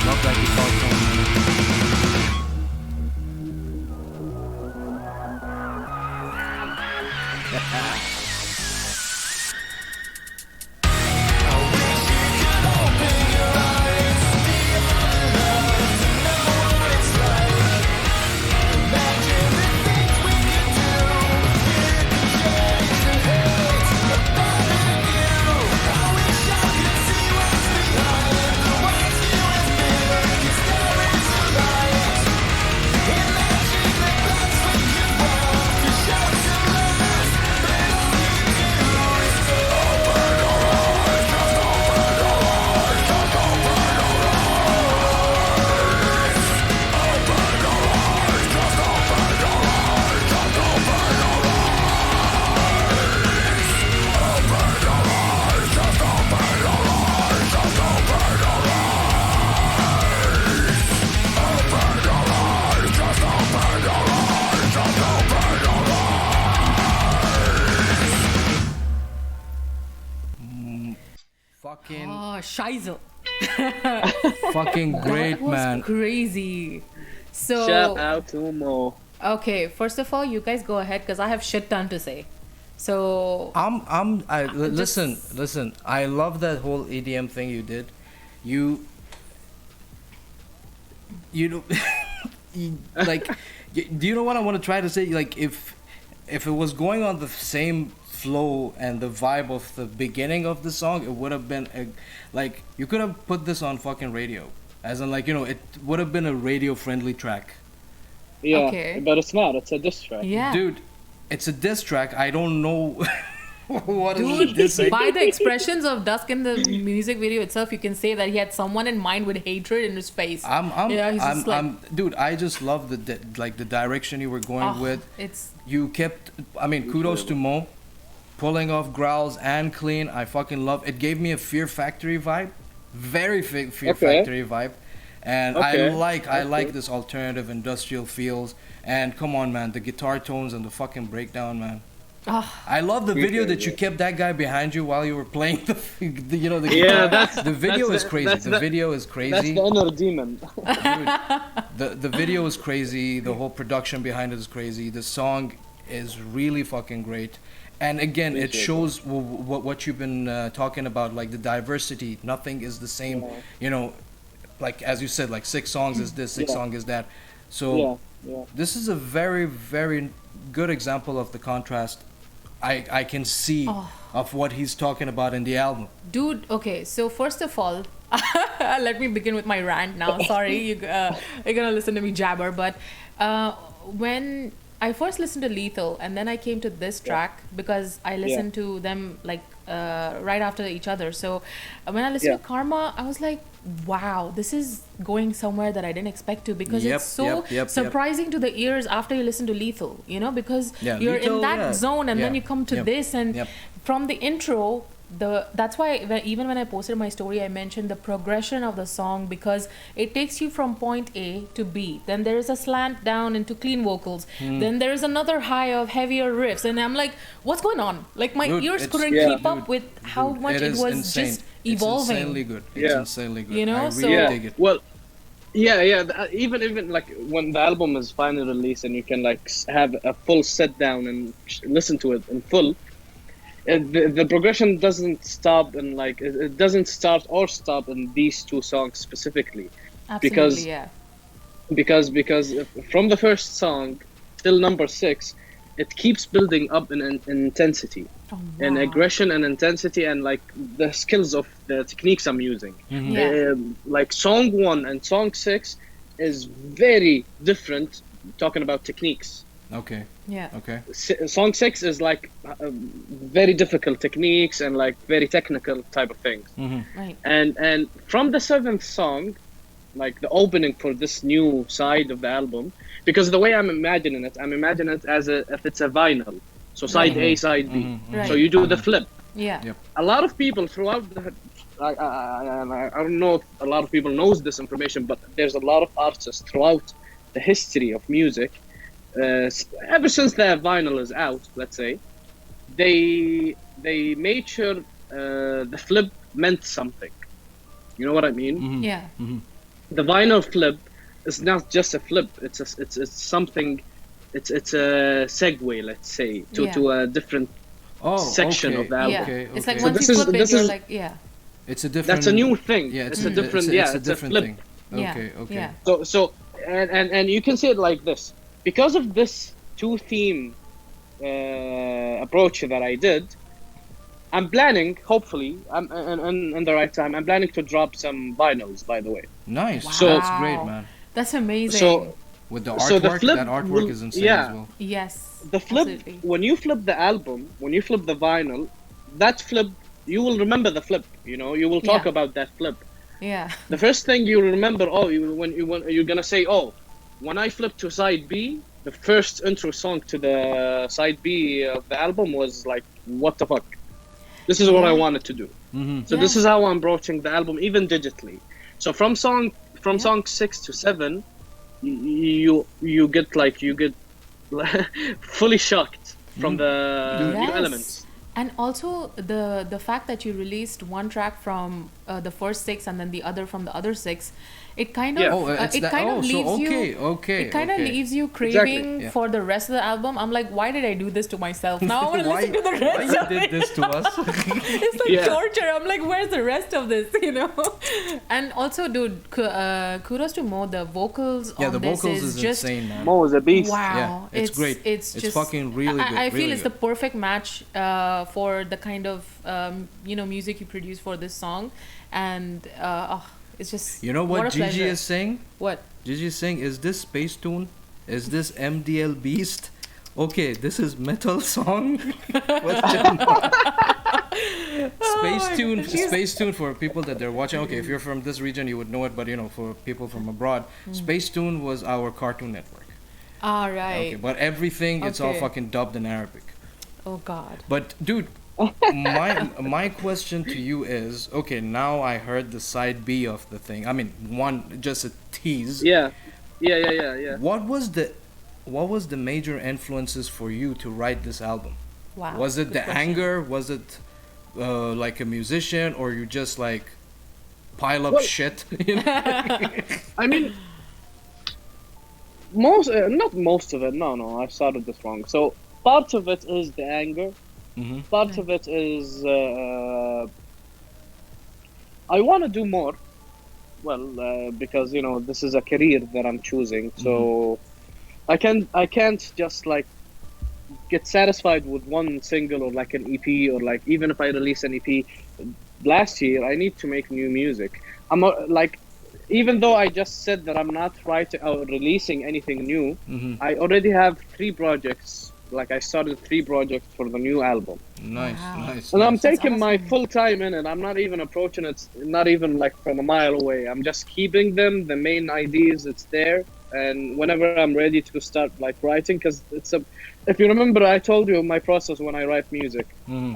Love that guitar tone. Fucking, Oh, Scheiße. fucking great, That was man. crazy. So, Shout out to Mo. okay, first of all, you guys go ahead because I have shit ton to say. So, Listen. I love that whole EDM thing you did. You know, like, do you know what I want to try to say? Like, if it was going on the same flow and the vibe of the beginning of the song, it would have been like you could have put this on fucking radio, as in, like, it would have been a radio friendly track. Yeah, Okay. but it's not. It's a diss track. yeah. Dude, it's a diss track. I don't know what is Dude, the dissing. by the expressions of Dusk in the music video itself, you can say that he had someone in mind with hatred in his face. Dude, I just love the direction you were going with. It's You kept, kudos to Mo, pulling off growls and clean. I fucking love it. Gave me a Fear Factory vibe, very Fear Factory vibe, and I like this alternative industrial feels. And come on, man, the guitar tones and the fucking breakdown, man. I love the video that you kept that guy behind you while you were playing the guitar. Yeah, The video is crazy. The video is That's crazy. the inner demon. Dude, the video is crazy. The whole production behind it is crazy. The song is really fucking great. And again, it shows what you've been talking about, like the diversity. Nothing is the same, like as you said, like 6 songs is this, 6 songs is that. So this is a very, very good example of the contrast I can see of what he's talking about in the album. dude. Okay, so first of all, let me begin with my rant now. Sorry, you're gonna listen to me jabber, but when I first listened to Lethal and then I came to this track because I listened to them like right after each other. So when I listened to Karma, I was like, wow, this is going somewhere that I didn't expect to, because it's so surprising to the ears after you listen to Lethal, because you're Lethal, in that zone and then you come to this, and from the intro, that's why even when I posted my story, I mentioned the progression of the song, because it takes you from point A to B, then there is a slant down into clean vocals, then there is another high of heavier riffs, and I'm like, what's going on? Like my ears couldn't keep up with how much it was insane. just evolving. It's insanely good. It's insanely good. I so really dig it. Well, even like when the album is finally released and you can like have a full sit down and listen to it in full, the progression doesn't stop, and like it doesn't start or stop in these 2 songs specifically. Absolutely, because from the first song till number 6, it keeps building up in intensity, and aggression and intensity, and like the skills of the techniques I'm using. Like song 1 and song 6 is very different, talking about techniques. Okay. Yeah. Okay. Song 6 is like very difficult techniques and like very technical type of things. Right. And from the seventh song, like the opening for this new side of the album, because the way I'm imagining it as if it's a vinyl. So side Right. A, side B. Right. So you do the flip. Yeah. Yep. A lot of people throughout the I don't know if a lot of people knows this information, but there's a lot of artists throughout the history of music, ever since the vinyl is out, let's say, they made sure the flip meant something. You know what I mean? Yeah. The vinyl flip is not just a flip. It's something. It's a segue, let's say, to a different Oh, section okay. of the album. Yeah. Okay, It's okay. like So once this you is- flip it, this you're is- like, yeah. It's a different. That's a new thing. Yeah, it's a different. It's It's a different flip. thing. Yeah. Okay. Okay. Yeah. So and you can see it like this, because of this two theme approach that I did. I'm planning, hopefully, I'm in the right time. I'm planning to drop some vinyls, by the way. Nice. Wow. So that's great, man. That's amazing. So With the So the artwork, flip that artwork will- is insane yeah. as well. yes. the flip, Absolutely. when you flip the album, when you flip the vinyl, that flip, you will remember the flip. You know, you will talk Yeah. about that flip. Yeah. The first thing you remember, when you're gonna say, oh, when I flipped to side B, the first intro song to the side B of the album was like, what the fuck? This is what I Yeah. wanted to do. So Yeah. this is how I'm broaching the album, even digitally. So from song 6 to 7, you get fully shocked from the new Yes. elements. And also the fact that you released one track from the first six and then the other from the other six, it kind of Yeah. Oh, it's it that. kind Oh, of so leaves okay, you okay. it kind of okay. leaves you Exactly. craving Yeah. for the rest of the album. I'm like, why did I do this to myself? Now I want to Why, listen to the why rest you of did it. this to us? It's like Yeah. torture. I'm like, where's the rest of this? You know. And also, dude, kudos to Mo. The vocals Yeah, on the this vocals is is just insane, man. Mo is a beast. wow. Yeah, it's great. It's It's just fucking really good, I feel really it's good. the perfect match for the kind of music you produce for this song, and it's just You know what what a Gigi pleasure. is saying? What? Gigi is saying, is this Space Tune? Is this MDL Beast? Okay, this is metal song. Question mark. Space Tune, she's- Space Tune for people that they're watching. Okay, if you're from this region, you would know it, but for people from abroad, Space Tune was our Cartoon Network. All right. Okay, but everything it's all Okay. fucking dubbed in Arabic. Oh God. But dude, my question to you is, okay, now I heard the side B of the thing. I mean, just a tease. Yeah. What was the major influences for you to write this album? Wow. Was it good the question. anger? Was it like a musician, or you just like pile up Well- shit? You know? I mean, not most of it. No, I started this wrong. So part of it is the anger. Mhm. Part of it is I want to do more. Well, because this is a career that I'm choosing, so I can't just like get satisfied with one single or like an EP, or like even if I release an EP last year, I need to make new music. I'm not, like, even though I just said that I'm not writing or releasing anything new, I already have 3 projects. Like I started 3 projects for the new album, Nice, Wow. nice. and I'm nice. taking my awesome. full time in it. I'm not even approaching it, not even like from a mile away. I'm just keeping them, the main ideas. It's there, and whenever I'm ready to start like writing, because if you remember, I told you my process when I write music.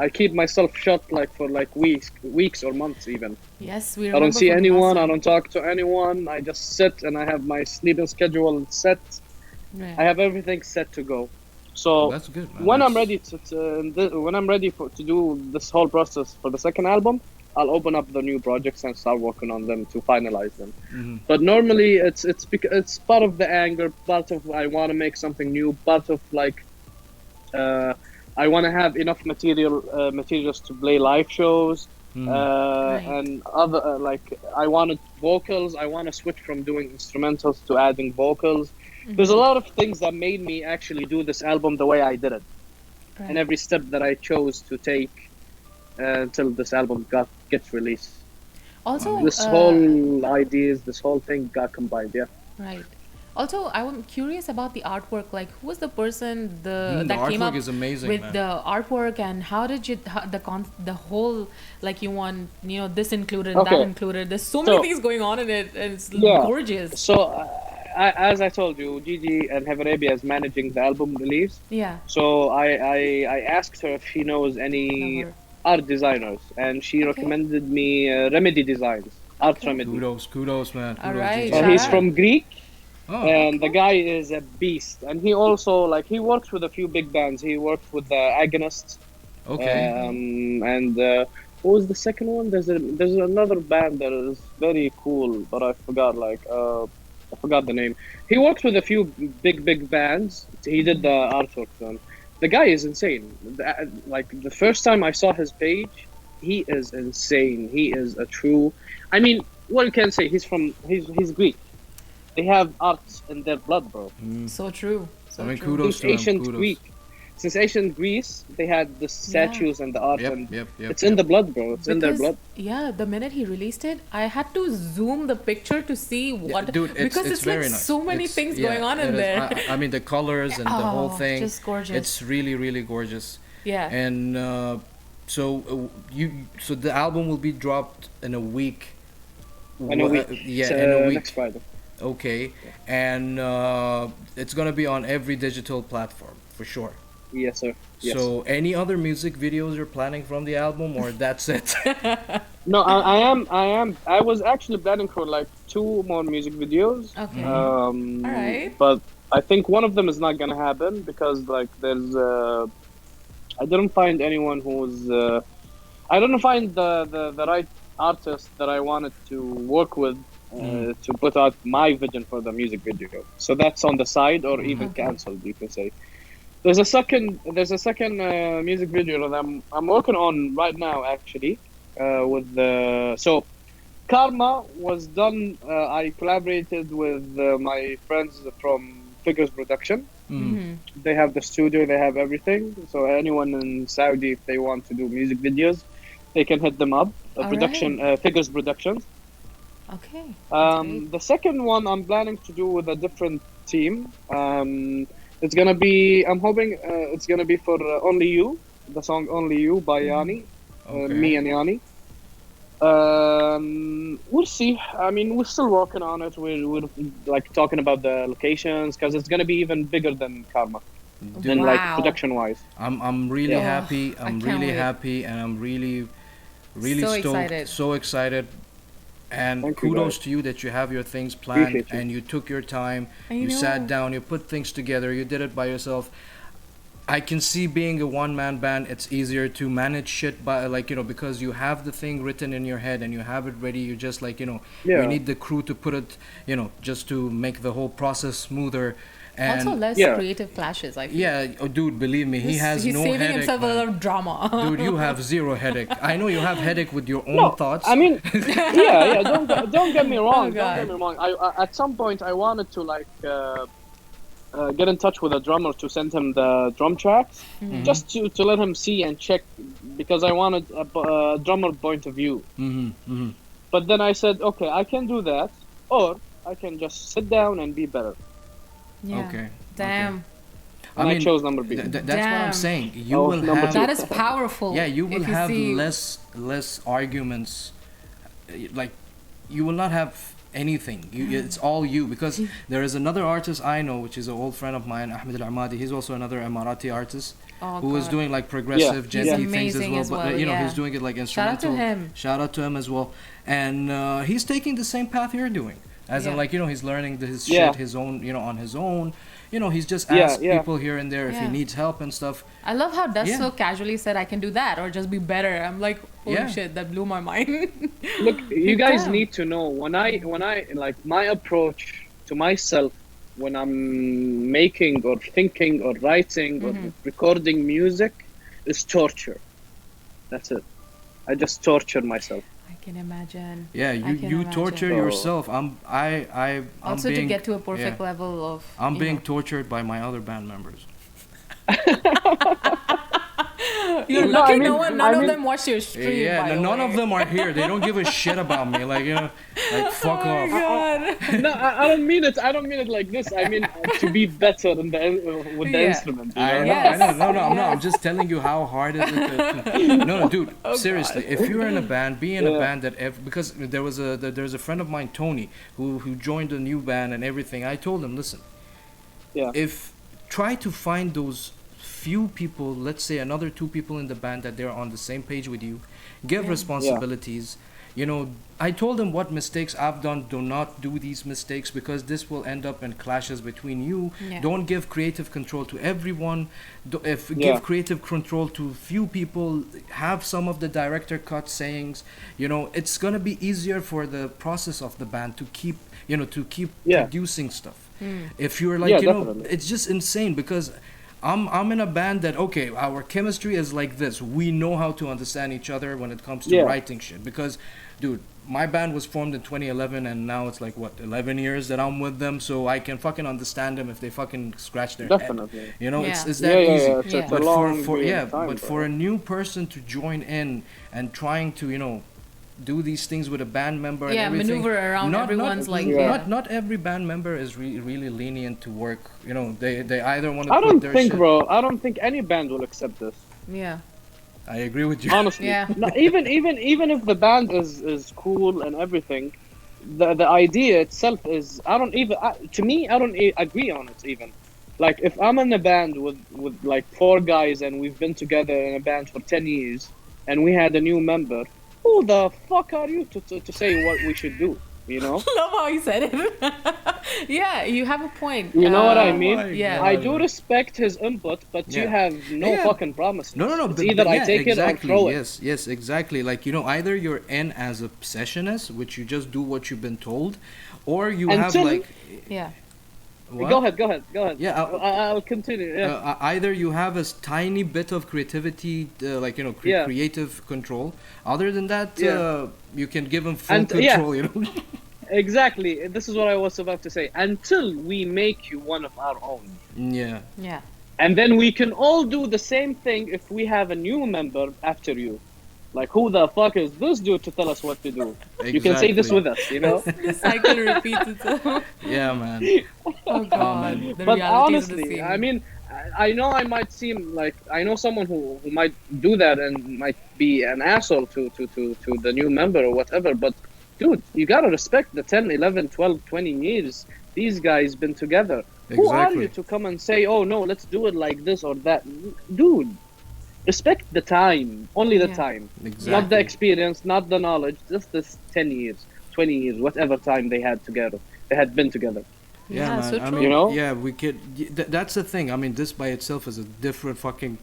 I keep myself shut like for like weeks or months even. Yes, we. I don't remember see from the anyone. last I don't talk to anyone. I just sit and I have my sleeping schedule set. one. Yeah. I have everything set to go. So That's good, man. when I'm That's- ready when I'm ready to do this whole process for the second album, I'll open up the new projects and start working on them to finalize them. But normally it's part of the anger, part of I want to make something new, part of like I want to have enough materials to play live shows. And other like I wanted vocals. I want to switch from doing instrumentals to adding vocals. There's a lot of things that made me actually do this album the way I did it, Right. and every step that I chose to take until this album gets released. Also, This whole ideas, this whole thing got combined. Yeah. right. Also, I'm curious about the artwork. Like, who was the person The that came artwork up is amazing, with man. the artwork, and how did you the whole, like, you want, this included, that Okay, included. There's so many so things going on in it, and it's yeah, gorgeous. so as I told you, Gigi and Heaven Arabia is managing the album release. Yeah, So I asked her if she knows love any her. art designers, and she Okay, recommended me Remedy Designs, Art okay, Remedy. Kudos, man. all Kudos, right, Gigi. shout He's out. from Greek, Oh, and the Okay, guy is a beast. And he also he works with a few big bands. He worked with the Agonists, okay. okay, and what was the second one? There's another band that is very cool, but I forgot I forgot the name. He worked with a few big bands. He did the artwork for them. The guy is insane. Like the first time I saw his page, he is insane. He is a true. I mean, what you can say? He's Greek. They have arts in their blood, bro. so true, I so mean, true. kudos Since to him. ancient Kudos. Greek, since ancient Greece, they had the Yeah. statues and the art, Yep, and yep, yep, it's in yep. the blood, bro. It's in their Because blood. yeah, the minute he released it, I had to zoom the picture to see what, Dude, because it's it's very like nice. so many It's, things yeah, going on it in is. there. I mean, the colors and the whole Oh, thing. just gorgeous. It's really, really gorgeous. Yeah. And so the album will be dropped in a week. In a week. Yeah, It's, in a week. next Friday. Okay, and it's gonna be on every digital platform for sure. Yes, sir. Yes. So, any other music videos you're planning from the album, or that's it? No, I am. I was actually planning for like two more music videos. Okay. All right. But I think one of them is not gonna happen because like there's I didn't find anyone who's I didn't find the right artist that I wanted to work with to put out my vision for the music video. So that's on the side or even Okay. cancelled, you can say. There's a second music video that I'm working on right now actually with the so Karma was done. I collaborated with my friends from Figures Production. Mm-hmm. They have the studio, they have everything. So anyone in Saudi, if they want to do music videos, they can hit them up. All Production Figures Productions. Okay. That's great. The second one I'm planning to do with a different team. It's gonna be. I'm hoping it's gonna be for Only You, the song Only You by Yanni, Okay. me and Yanni. We'll see. I mean, we're still working on it. We're like talking about the locations because it's gonna be even bigger than Karma, Dude, like Wow. production wise. I'm really Yeah. happy. I I'm can't really wait. happy, and I'm really So stoked. excited. So excited. And Thank you, kudos guys. to you that you have your things planned Appreciate you. and you took your time. I You know. sat down, you put things together, you did it by yourself. I can see being a one-man band, it's easier to manage shit by because you have the thing written in your head and you have it ready. You just you Yeah. need the crew to put it, just to make the whole process smoother. And Also, less Yeah. creative clashes. I feel. yeah, oh, dude, believe me, he has He's no saving headache. himself a man. lot of drama. Dude, you have zero headache. I know you have headache with your own No, thoughts. I mean, yeah. Don't get me wrong. Oh, God. Don't get me wrong. I at some point I wanted to get in touch with a drummer to send him the drum tracks, just to let him see and check, because I wanted a drummer point of view. But then I said, okay, I can do that, or I can just sit down and be better. Yeah. Okay. Damn. And I chose number B. That's what I'm Damn. saying. You Oh, will number have two. That is powerful. yeah, you will if you have see- less arguments. Like you will not have anything. It's all you, because there is another artist I know, which is an old friend of mine, Ahmed Al Amadi. He's also another Emirati artist Oh, who is God. doing like progressive, Yeah. genty He's things as amazing well. as But well, yeah. he's doing it like Shout out to instrumental. him. Shout out to him as well. And he's taking the same path you're doing. As in, Yeah. he's learning his Yeah. shit his own, on his own. He's just Yeah, asked yeah. people here and there if he Yeah. needs help and stuff. I love how Dusk Yeah. so casually said, "I can do that," or just be better. I'm like, holy Yeah. shit, that blew my mind. Look, you guys Damn. need to know when I like my approach to myself when I'm making or thinking or writing or recording music is torture. That's it. I just torture myself. I can imagine. Yeah, I you can you imagine. torture So- yourself. I'm Also, being, to get to a perfect yeah, level of. I'm you being know. tortured by my other band members. You're No, lucky I mean, none I of mean, them watched your stream. Yeah, by the none of way. them are here. They don't give a shit about me. Like, like fuck Oh my off. god. no, I don't mean it. I don't mean it like this. I mean to be better in the with the Yeah. instrument. You I know? know, I know. Yes, No, no, no. I'm yes. just telling you how hard is it no, dude. Oh, Seriously, God. if you're in a band, be in a Yeah. band that because there's a friend of mine, Tony, who joined a new band and everything. I told him, listen, Yeah. if try to find those few people, let's say another two people in the band that they're on the same page with you, give Yeah. responsibilities. I told them what mistakes I've done. Do not do these mistakes because this will end up in clashes between you. Yeah. Don't give creative control to everyone. If Yeah. give creative control to few people, have some of the director cut sayings. It's gonna be easier for the process of the band to keep Yeah. producing stuff. Hmm. If you're like, Yeah, definitely. it's just insane because I'm in a band that okay, our chemistry is like this. We know how to understand each other when it comes to Yeah. writing shit. Because, dude, my band was formed in 2011, and now it's like what 11 years that I'm with them, so I can fucking understand them if they fucking scratch their head. Definitely. It's Yeah. it's that Yeah, easy. yeah, it's Yeah. a But long for period of time, but bro. for a new person to join in and trying to do these things with a band member and Yeah, everything. maneuver around everyone's like, Yeah. Not every band member is really lenient to work. They either want to I put don't their think, shit. bro. I don't think any band will accept this. Yeah. I agree with you. Honestly. Yeah. No, even if the band is cool and everything, the idea itself is to me I don't agree on it even. Like if I'm in a band with like four guys and we've been together in a band for 10 years and we had a new member, who the fuck are you to say what we should do? Love how you said it. Yeah, you have a point. You know what I mean? my Yeah. I do respect his input, but you Yeah. have no Yeah. fucking promises. No. It's either I take exactly, it or throw it. Yes, exactly. Like either you're in as a sessionist, which you just do what you've been told, or you have Until- like. Yeah. What? Go ahead. Yeah, I'll continue. Yeah. Either you have a tiny bit of creativity, Yeah. creative control. Other than that, Yeah. you can give them full And, yeah. control. Exactly. This is what I was about to say. Until we make you one of our own. Yeah. Yeah. And then we can all do the same thing if we have a new member after you. Like, who the fuck is this dude to tell us what to do? You can say this Exactly. with us, you know? The cycle repeats itself. Yeah, man. Oh god. man. The But realities of the honestly, scene. I mean, I know I might seem like, I know someone who might do that and might be an asshole to the new member or whatever, but dude, you gotta respect the 10, 11, 12, 20 years these guys been together. Who are Exactly. you to come and say, oh no, let's do it like this or that? Dude, respect the time, only the Yeah. time. Exactly. Not the experience, not the knowledge, just this 10 years, 20 years, whatever time they had together. They had been together. Yeah, Yeah, man. so I true. mean, You know? yeah, we could. That's the thing. I mean, this by itself is a different fucking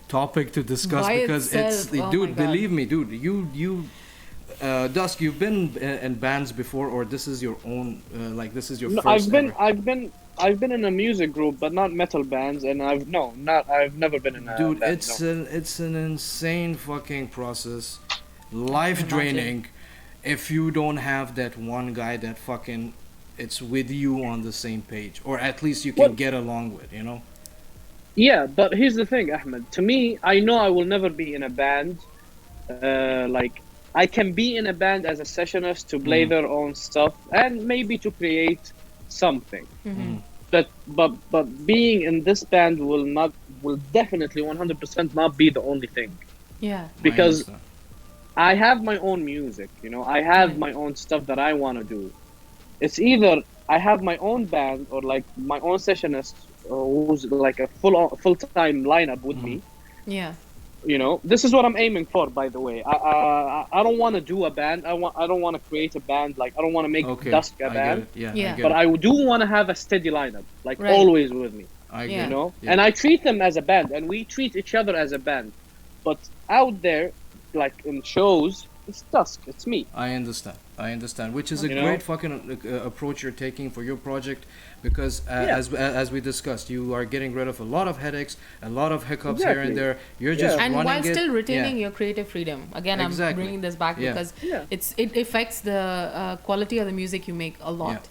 topic to discuss By because itself, oh my dude. God. Believe me, dude. Dusk, you've been in bands before, or this is your own? This is your No, first. I've been in a music group, but not metal bands, and I've never been in a Dude, band, it's an insane fucking process, life imagine. draining. If you don't have that one guy that fucking it's with you on the same page, or at least you can Well- get along with, Yeah, but here's the thing, Ahmed. To me, I know I will never be in a band. Like, I can be in a band as a sessionist to play their own stuff and maybe to create something. Mhm. But being in this band will definitely 100% not be the only thing. Yeah. Because I understand. I have my own music, I have Right. my own stuff that I want to do. It's either I have my own band or like my own sessionist who's like a full-time lineup with me. Yeah. This is what I'm aiming for, by the way. I don't want to do a band. I don't want to create a band. Like, I don't want to make Okay, Dusk a I get band. it. Yeah, Yeah. I get But it. I do want to have a steady lineup, like Right. always with me. I Yeah. get it. Yeah. And I treat them as a band, and we treat each other as a band. But out there, like in shows, it's Dusk. It's me. I understand, which is a You know? great fucking approach you're taking for your project, because Yeah. as we discussed, you are getting rid of a lot of headaches, a lot of hiccups here Exactly. and there. You're just Yeah. And running while it. still retaining Yeah. your creative freedom. Again, I'm Exactly. bringing this back Yeah. because Yeah. it affects the quality of the music you make a lot.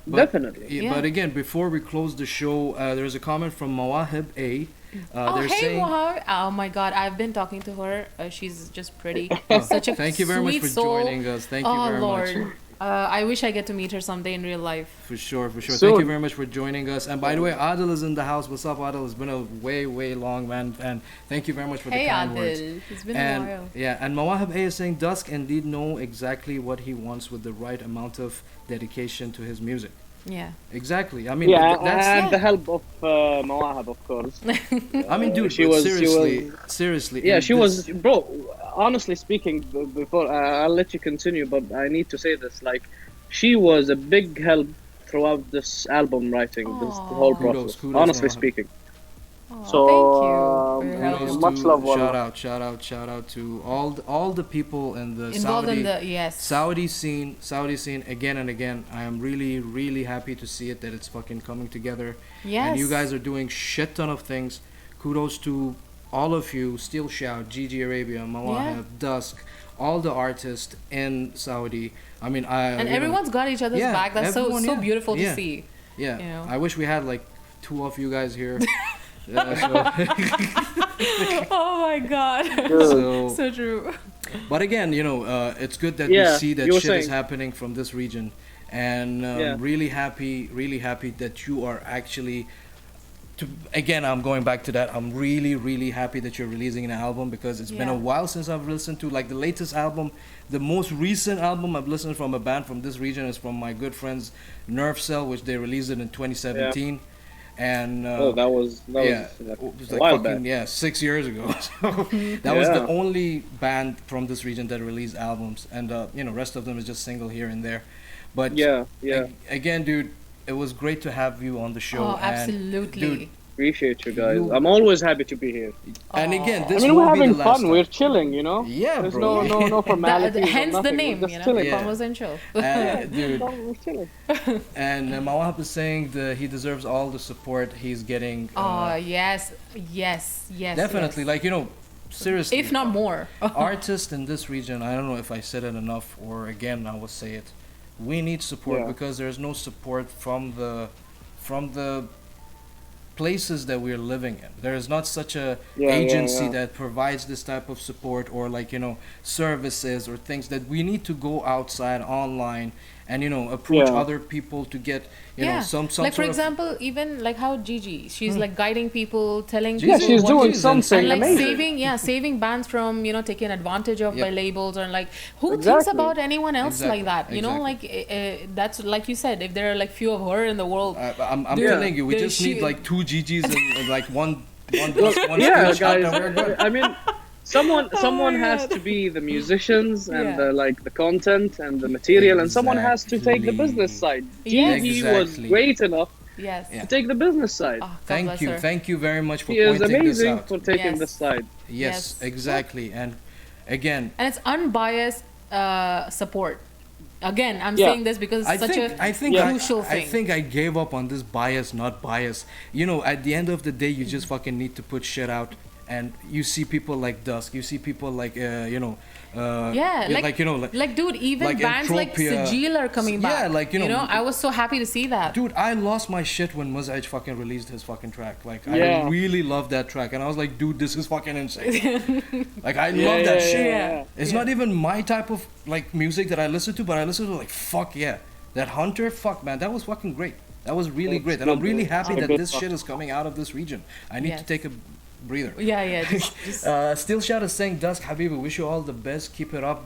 But- Definitely. Yeah, Yeah. But again, before we close the show, there's a comment from Mawahib A. Oh, They're hey, saying, Mohammed. Oh my God, I've been talking to her. She's just pretty. oh, Such a thank you very much sweet for soul. joining us. Thank you Oh very much. Lord. I wish I get to meet her someday in real life. For sure, for sure. Thank you Soon. very much for joining us. And by the way, Adil is in the house. What's up, Adil? It's been a way, way long, man. And thank you very much for Hey, the kind words. Adil. It's been a And while. yeah, and Mawahib A is saying Dusk indeed know exactly what he wants with the right amount of dedication to his music. Yeah. Exactly. I mean, Yeah, that's. and Yeah. the help of Mawahab, of course. I mean, dude, she but was- she seriously, was- seriously. Yeah, in she this- was, bro. Honestly speaking, before I'll let you continue, but I need to say this. Like, she was a big help throughout this album writing, this Aw. whole Kudos, process. kudos, Honestly Mawahib. speaking. Aw, So, thank you. for your Kudos help. much to- love, Wallah. shout out to all the people in the Involved Saudi in the yes. Saudi scene again and again. I am really, really happy to see it that it's fucking coming together. Yes. And you guys are doing shit ton of things. Kudos to all of you, Steel Shout, Gigi Arabia, Mawahib, Dusk, all the artists in Saudi. I mean, and everyone's got each other's yeah, back. That's everyone, so yeah, beautiful to yeah. see. yeah. you know. I wish we had like two of you guys here. So, Oh my God. Good. So true. but again, it's good that Yeah, we see that you were shit is saying. happening from this region, and Yeah. really happy that you are actually. Again, I'm going back to that. I'm really, really happy that you're releasing an album because it's been a Yeah. while since I've listened to like the latest album. The most recent album I've listened from a band from this region is from my good friends Nerve Cell, which they released it in 2017. And Oh, that was yeah, like, it was a like while fucking back. 6 years ago. So that was the Yeah. only band from this region that released albums, and rest of them is just single here and there. But Yeah, yeah. again, dude, it was great to have you on the show. Oh, and, absolutely. dude, Appreciate you guys. You- I'm always happy to be here. and again, Aw. this I mean, we're won't be having the last fun. time. We're chilling, you know. Yeah, There's bro. no formalities. or Hence the nothing. name, We're you just know. chilling. Yeah. Convos and chill. Dude, We're chilling. and Mawahib is saying he deserves all the support he's getting. Oh yes. Definitely, yes. seriously. If not more. Artists in this region, I don't know if I said it enough or again I will say it. We need support Yeah. because there's no support from the places that we're living in. There is not such a Yeah, agency yeah. that provides this type of support or services or things that we need to go outside online and approach Yeah. other people to get Yeah. some like for sort of example, even like how Gigi, she's like guiding people, telling Yeah, people she's what doing to- something and like amazing. saving bands from taking advantage of Yep. by labels, or like who thinks Exactly. about anyone else like that? Exactly. Like that's like you said, if there are like few of her in the world. I'm Dude, telling you, we the just need shit- like 2 GGs and like one one Yeah, screenshot guys. and we're good. I mean, someone my has God. to be the musicians and Yeah. the content and the material, and someone has to take the Exactly. business side. Yes. He was Exactly. great enough Yes. Yeah. to take the business side. Oh, God bless her. Thank you very much for He is pointing this amazing out. for taking Yes. this side. Yes, Yes. exactly. And again, And it's unbiased support. Again, I'm Yeah. saying this because it's I think Yeah. crucial I thing. think I gave up on this bias, not bias. At the end of the day, you just fucking need to put shit out. And you see people like Dusk, you see people like like dude, even like bands like Entropia. Sigil are coming back. Yeah, like, I was so happy to see that. dude, I lost my shit when Muzaj fucking released his fucking track. Like, I Yeah. really love that track, and I was like, dude, this is fucking insane. Like, I Yeah, love that yeah, shit. yeah. It's not even my type of like music that I listen to, but I listen to like, fuck yeah, that Hunter, fuck man, that was fucking great. That was really It's great, and I'm good, really bro. happy It's that good this stuff. shit is coming out of this region. I need to Yes. take a breather. Yeah, just Still Shout is saying, Dusk, Habibi, wish you all the best. Keep it up.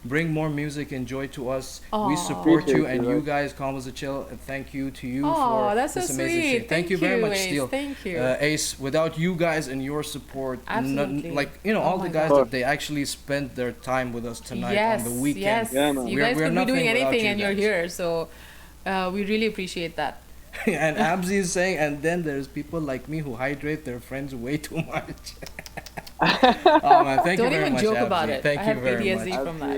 Bring more music and joy to us. We Aw. support you, Appreciate and you, you right. guys, calm as a chill. Thank you to you Oh, for that's so this amazing sweet. shit. Thank you very much, Ace. Steel. Thank you. Ace, without you guys and your support, Absolutely. Oh all my the guys God. that they actually spent their time with us tonight yes, on the weekend. yes. Yeah, man. You We're- guys we're could be nothing doing without anything you and you're guys. here, so we really appreciate that. And Abzi is saying, and then there's people like me who hydrate their friends way too much. Oh man, thank Don't you very even much, joke Abzi. about it. Thank I you have very PTSD much. from that.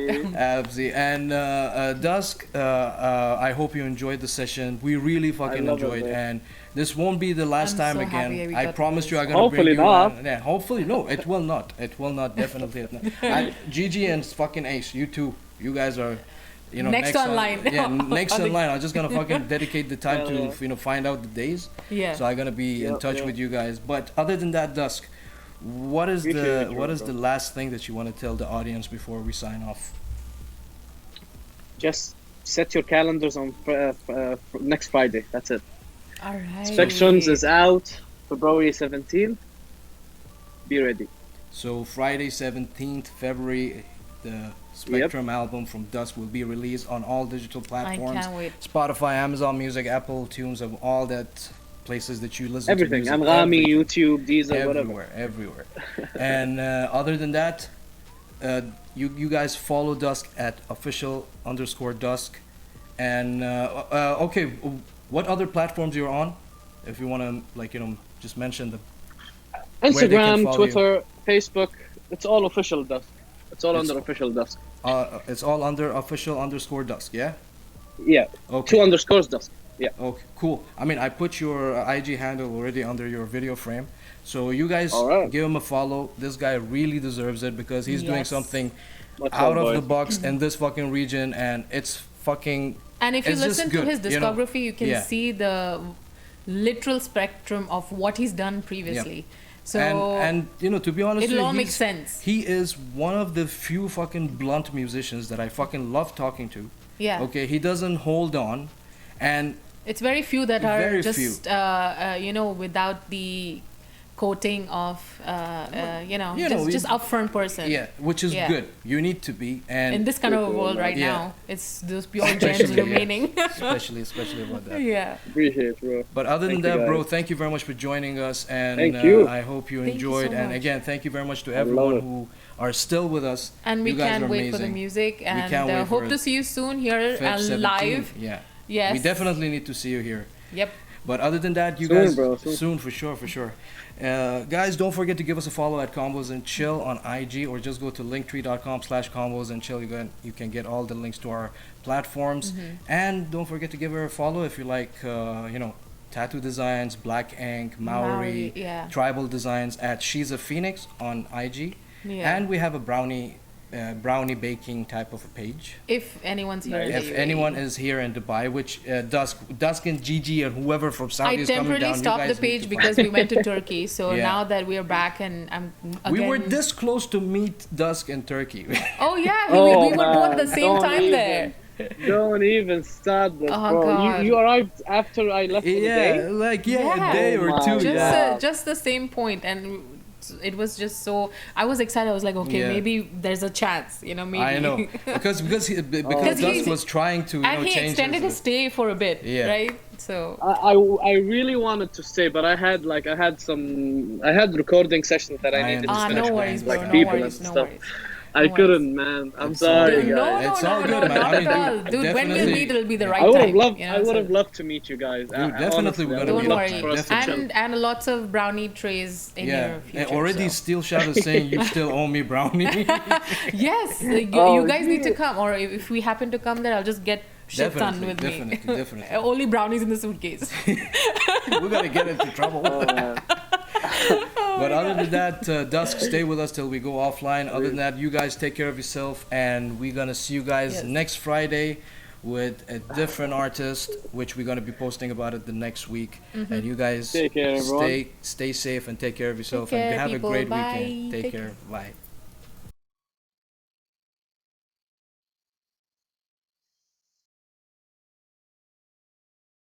Abzi and Dusk, I hope you enjoyed the session. We really fucking love it, enjoyed, bro. and this won't be the last I'm time so happy again. we I got promise this. you, I'm gonna Hopefully bring you not. on. Yeah, hopefully no, it will not. It will not. Definitely not. Gigi and fucking Ace, you two, you guys are Next online. Next On the- online. I'm just gonna fucking dedicate the time Yeah. to find out the days. Yeah. So I'm gonna be in Yep, touch yep. with you guys. But other than that, Dusk, what is Appreciate it, what is bro. the last thing that you want to tell the audience before we sign off? Just set your calendars on next Friday. That's it. All right. Spectrums is out February 17th. Be ready. So Friday 17th February, the Spectrum album from Dusk will be released on all digital I platforms. can't wait. Spotify, Amazon Music, Apple Tunes, of all that places that you listen Everything. to music. Anghami, Everything. YouTube, Deezer, whatever. Everywhere. And other than that, you guys follow Dusk at official_Dusk. And okay, what other platforms you're on? If you want to just mention the where they can Instagram, follow Twitter, Facebook. It's all official Dusk. It's all It's- under official Dusk. it's all under official_Dusk. Yeah. Yeah. Okay. 2 underscores Dusk. Yeah. Okay, cool. I mean, I put your IG handle already under your video frame. So you guys Alright. give him a follow. This guy really deserves it because he's doing Yes. something What's out up, of the boys? box in this fucking region, and it's fucking. And if you It's just listen to good, his you know? discography, you can Yeah. see the literal spectrum of what he's done previously. So and to be honest, with it'll you, all make he's- sense. He is one of the few fucking blunt musicians that I fucking love talking to. Yeah. Okay, he doesn't hold on, and It's very few that are Very just few. without the coating of You know, just upfront person. yeah, which is Yeah. good. You need to be, and In this kind of a Cool, world right yeah. now, it's those pure gems Especially, yeah. remaining. especially about that. Yeah. Appreciate it, bro. But other than Thank you, that, bro, guys. thank you very much for joining us, and Thank you. I hope you Thank you enjoyed. so And much. again, thank you very much to love everyone it. who are still with us. And we You guys can't are wait for the amazing. music, and can't wait hope for to see you soon here Feb. and 17th. live. Yeah. Yes. We definitely need to see you here. Yep. But other than that, you Soon, guys bro, soon. for sure. Guys, don't forget to give us a follow at Combos and Chill on IG, or just go to linktree.com/combos and chill. You can get all the links to our platforms. Mm-hmm. And don't forget to give her a follow if you like, tattoo designs, black ink, Maori, yeah. tribal designs at She's a Phoenix on IG. Yeah. And we have a brownie baking type of a page. If anyone's here, in Nice. the If UAE. anyone is here in Dubai, which Dusk and Gigi and whoever from Saudi I is coming temporarily down, you stopped the guys need page to because find- we went to Turkey. So Yeah. now that we are back and I'm again. We were this close to meet Dusk in Turkey. Oh yeah, Oh, we were both at the man, same don't time even. there. Don't even start this, Oh, bro. God. You arrived after I left for the yeah, day? like Yeah. a day or Oh my two. Just Yeah. just the same point, and it was just so. I was excited. I was like, okay, Yeah. maybe there's a chance. Maybe. I know because Because Dusk he's- was trying to And he change extended his stay for a bit, Yeah. right? So. I really wanted to stay, but I had recording sessions that I I needed to understand. No finish, worries, bro. like no people worries, and no stuff. worries. I No couldn't, man. I'm It's sorry, all guys. good. No, It's no, all no, good, no, man. not I mean, at all. Dude, when we definitely- meet, it'll be the right I would time. have loved. you know, I would so- have loved to meet you guys. Dude, definitely we're gonna Don't We'd love worry. For us to chill. And lots of brownie trays in Yeah, your future. and already so. Steel Shot is saying you still owe me brownie. Yes, Oh, you guys need to yeah. come, or if we happen to come there, I'll just get shit done with me. Definitely. Only brownies in the suitcase. We're gonna get into trouble. Oh, man. But other than that, Dusk, stay with us till we go offline. Other than that, you guys take care of yourself, and we're gonna see you guys Yes. next Friday with a different artist, which we're gonna be posting about it the next week. Mm-hmm. And you guys Take care, everyone. stay safe and take care of yourself, care, and have people. a great Bye. weekend. Take Take care. Bye.